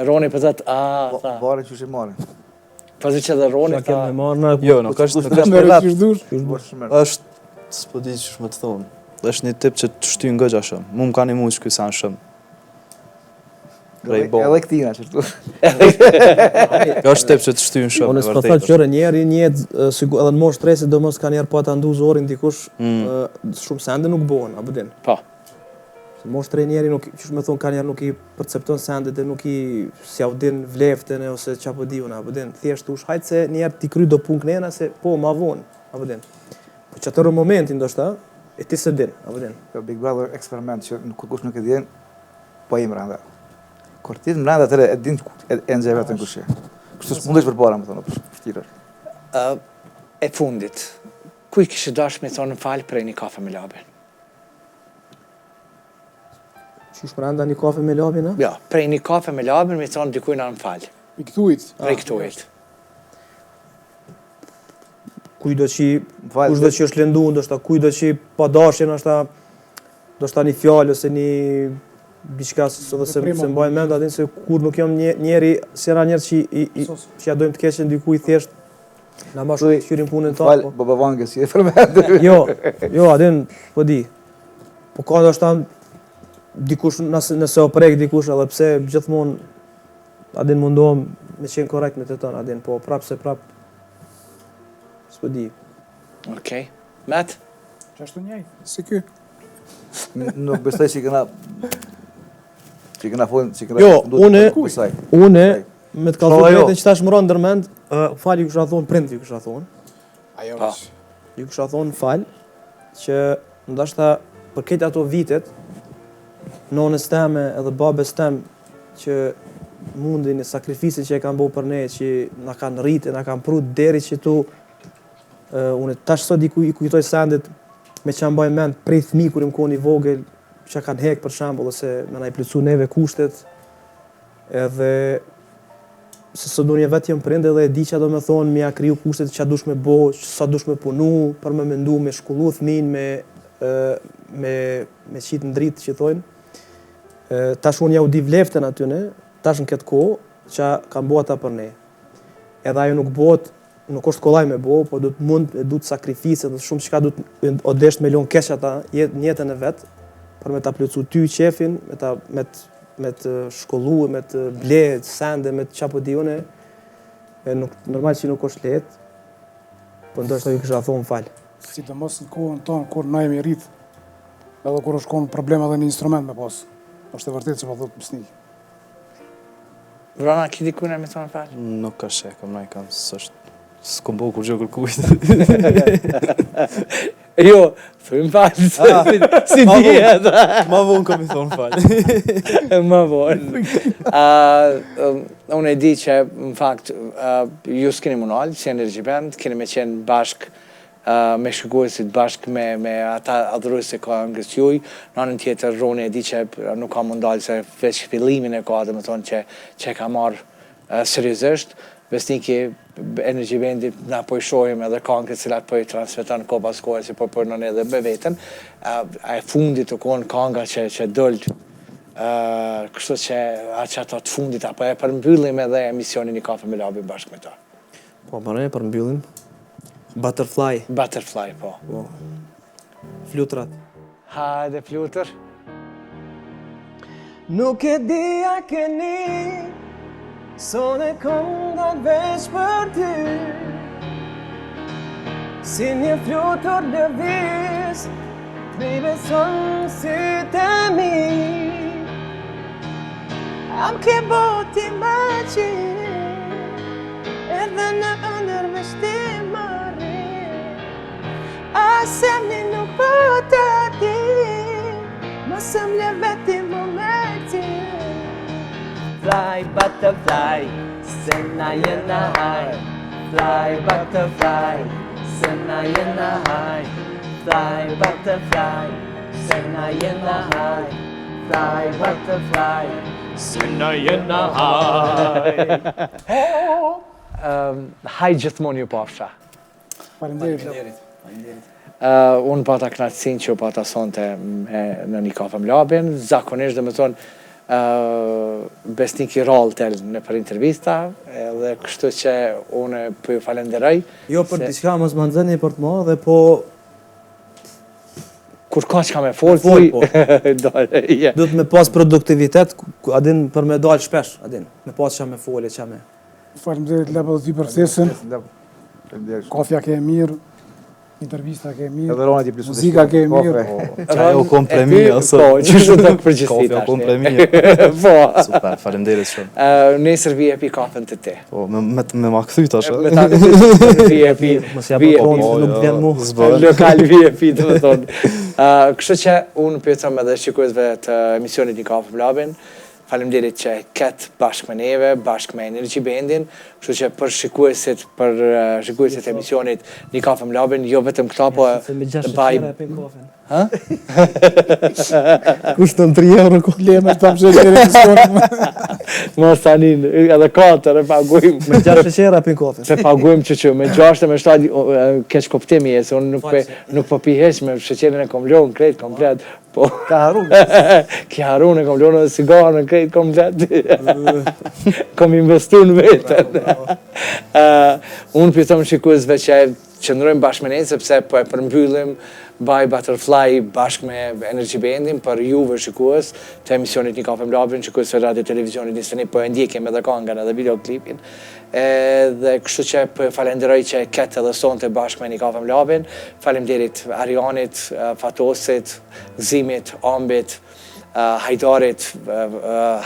Roni për thëtë, tha. Vare që shi marrin. Përzi që dhe Roni tha... Jo, nuk është Me rrë kish dush. është, s'po di që shme të thonë. është një tip që të shtynë gëgja shumë. Mu më ka një muq kësan shumë. Prej bo. Edhe këtina që tu. Kjo është tip që të shtynë shumë. Unë s'po thot qëre njerë i njetë, edhe në moshë stresit do mos ka njerë pa të ndu zorin dikush, shumë sende nuk bohen, apo din. Po. Moshë tre njeri nuk, që me thonë ka njerë nuk i percepton sendet e nuk i s'ja u din vleftën e ose qa po di unë, apo din. Thjesht ush, hajtë se njerë ti kry do pun kënena se po ma vonë, apo din. Po që atërë momentin ndoshta, e ti se din, apo din. Big Brother eksperiment që kush nuk e din, po i mranda. Kur ti mranda atëre e din e nxjerr vetën kush je. Kështu s'mundesh përpara, më thonë, për vështirë. E fundit, ku i kishe dash me thonë falë prej një kafe me labin? Qysh mranda një kafe me labin, a? Ja, prej një kafe me labin me thonë dikujna në falë. I këtujt. Prej këtujt. Kujdo që kushdo që është lëndu, ndoshta kujdo që pa dashje, ndoshta një fjalë ose një diçka ose se mbaj mend atin se kur nuk jam njeri, sera njerëz që ja dojmë të keqen dikujt thjesht na ma shumë qyrin punën tonë. Fal babavangës si e përmend. Jo, atin po di. Po ka ndoshta dikush nëse o prek dikush edhe pse gjithmonë atin mundohem me qenë korrekt me të tonë atin, po prap s'po di. Okej. Matt? Qashtu njëjtë, si ky. Nuk besoj që kena folën, Jo, une me të kalzu vetën që tash më ronë ndërmend, fal ju kisha thonë, prind ju kisha thonë. Ajo Pa. është. Ju kisha thonë fal, që ndashta për këtë ato vitet, nonës teme edhe babes tem, që mundin e sakrifisit që e kanë bo për ne, që na kanë rritë, na kanë prut deri që tu, une tash sot i kujtoj sendet, me që mbaj mend prej fëmi kur im koni vogël, që kanë hek për shembull ose me na i plotsu neve kushtet, edhe se sot do një vetë jem prind edhe e di që do me thonë me ja kriju kushtet që dush me bo, sa dush me punu, për me mendu, me shkollu fëmin, me qitë në dritë që thojnë. Tash unë ja u di vleftën atyne, tash në këtë kohë që kanë bo ata për ne. Edhe ajo nuk është kollaj me bo, po du të sakrifice dhe shumë qka du të odesht me lon kesh ata jetën e vetë, për me ta plotsu ty qefin, me të shkollu, me të ble, sende, me të qapo di une, normal që nuk është letë, po ndoshta ju kisha thonë falë. Sidomos në kohën tonë, kur na jemi rritë, edhe kur është konë problem edhe një instrument me pas. është e vërtet që më thotë Besnik. Vrana, ki dikune me thonë falë? Nuk ka shek, kam nëj kam, s'kom bo kur gjë kërkujt. Jo, Frymë falë, si dihet. Ma vonë kom I thonë falë. Më vonë. Unë e di që, në fakt, ju s'keni munal, si Energy Band, keni me qenë bashk me shikuesit, bashk me ata adhurues e këngës juaj. Në anën tjetër, Roni e di që nuk ka mundal se veç fillimin e ka, dhe më thonë që ka marrë seriozisht. Besniki Energy Bandi na po I shohim edhe këngët cilat po I transmeton ko pas kohë si po përnon edhe me veten. E fundit të konë kënga që dëlt. Kështu që ato të fundit apo e përmbyllim edhe emisionin I Kafe me Labin bashkë me ta. Po, marrë e përmbyllim. Butterfly. Butterfly, po. Flutrat. Hajde flutër. Nuk e di a keni son e këndat veç për ty si një flutur lëviz T'vi beson sytë e mi Am ke boti maqin edhe në ëndër me shtimarin Asemni nuk po të di Mosëm le veti momentin Fly, butterfly, sena jena high Fly, butterfly, sena jena high Fly, butterfly, sena jena high Fly, butterfly, sena jena high Haj gjithmonë ju pafsha. Faleminderit. Unë pata knatësin që pata sonte në një kafe më labin, zakonisht dhe më thonë besnik I rallë tel në për intervista, dhe kështu që unë për ju falenderoj. Jo, për diçka mos më nxëni për të më dhe po... Kur ka që ka me folë, po. yeah. Do të me pas produktivitet, adin për me dalë shpesh, adin. Me pas që me folë, që me... Faleminderit Lepa dhe ty për ftesën. Faleminderit. Kafja ke e mirë, intervista ke e mirë, Edhe Rona ti plus muzika ke e mirë. Çaj u kompremi ose Po, qështu të përgjithsi kafe u kompremi. Po. Super, faleminderit shumë. Nesër vi e pi kafen të te. Po, me ma kthy tash. Me ta të vi e pi. Mos ja propon se nuk vjen mu. Lokal vi e pi, të më thonë. Kështu që unë pyetëm edhe shikuesve të emisionit Një Kafe me Labin. Faleminderit që ketë bashkë me neve, bashkë me Energy Bandin, kështu që për shikuesit e emisionit Një Kafe me Labin, jo vetëm këta, po të baj... Ha? Kushtën 3 euro ko. Leme të përshet e emisionin. Mos tanin, edhe 4 e pagujmë. Me 6 sheqera pin kafe. Se pagujmë që me 6 e me 7 keq kuptimi e, se unë nuk po pi heq me sheqerin e kom lonë krejt komplet. Po. Ka harun. Ki harun e kom lonë dhe sigarën e krejt komplet. Kom investu në vetën. Unë pyetëm shikuesve që qëndrojmë bashkë me ne, sepse po e përmbyllim By Butterfly bashkë me Energy Bandin për juve shikues të emisionit Një Kafe me Labin, shikues të radio televizionit Nisëni, po e ndjekim edhe këngën edhe videoklipin. Dhe kështu që po falenderoj që ketë edhe sonte bashkë me Një Kafe me Labin. Faleminderit Arianit, Fatosit, Gzimit, Ambit, Hajdarit,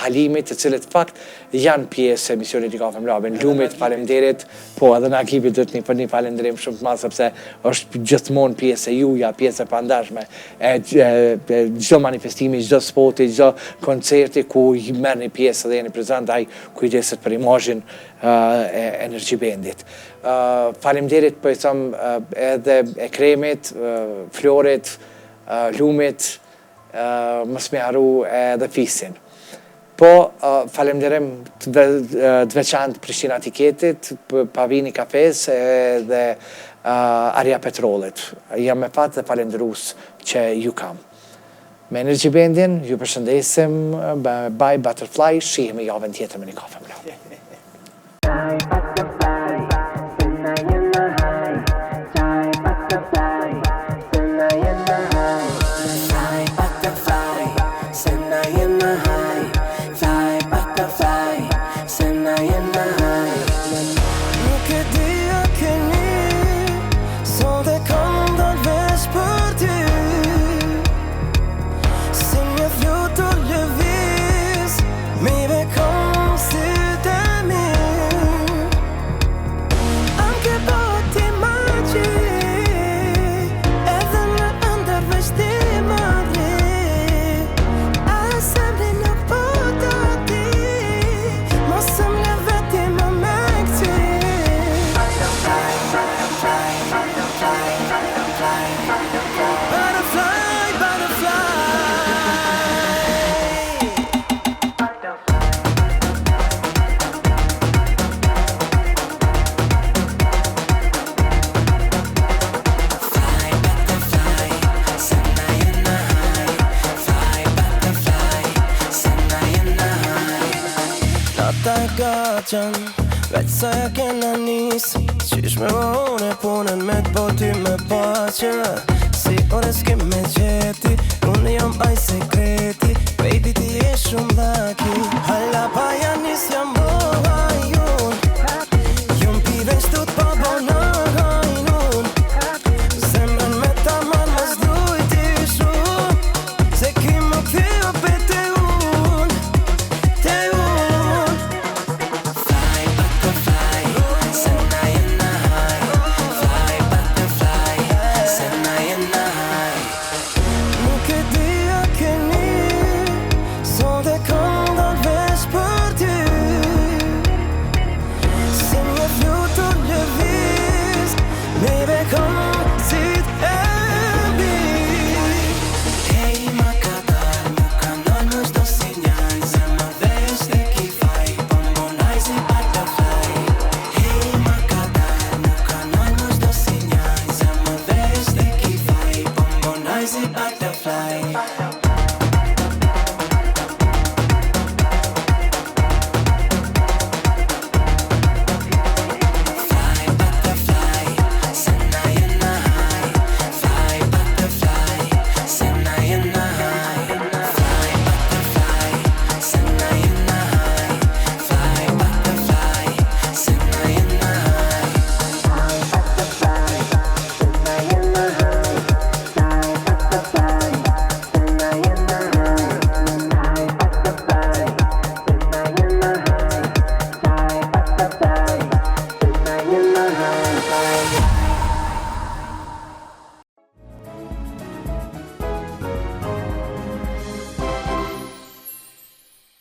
Halimit, të cilët fakt janë pjesë e emisionit Një Kafe me Labin. Lumit, faleminderit, po edhe në ekipit do të një falenderim shumë të madh sepse është gjithmonë pjesë e juja, pjesë e pandashme çdo manifestimi, çdo spoti, çdo koncerti ku merrni pjesë dhe jeni prezant, ai kujdeset për imazhin e Energy Bandit. Faleminderit po I them edhe Ekremit, Florit, Lumit, mos me haru edhe Fisin. Po, falemderim të veçantë Prishtina Tiketit, Pavini Kafes dhe Arja Petrolit. Jam me fat dhe falenderus që ju kam. Me Energy Bandin, ju përshëndesim, by Butterfly, shihemi javën tjetër me Një Kafe me Labin. Veç sa ja kena nis Qysh me vone punën me t'po ty me pa që Si ore s'kem me qeti Unë jam aj sekreti Baby ti je shumë dhaki Hala pa janis jam boha jun Jum pi veç tu t'pa bona hajnun Zemrën me ta man mos duj ti shumë Se ki më kthio pe te unë Te unë Butterfly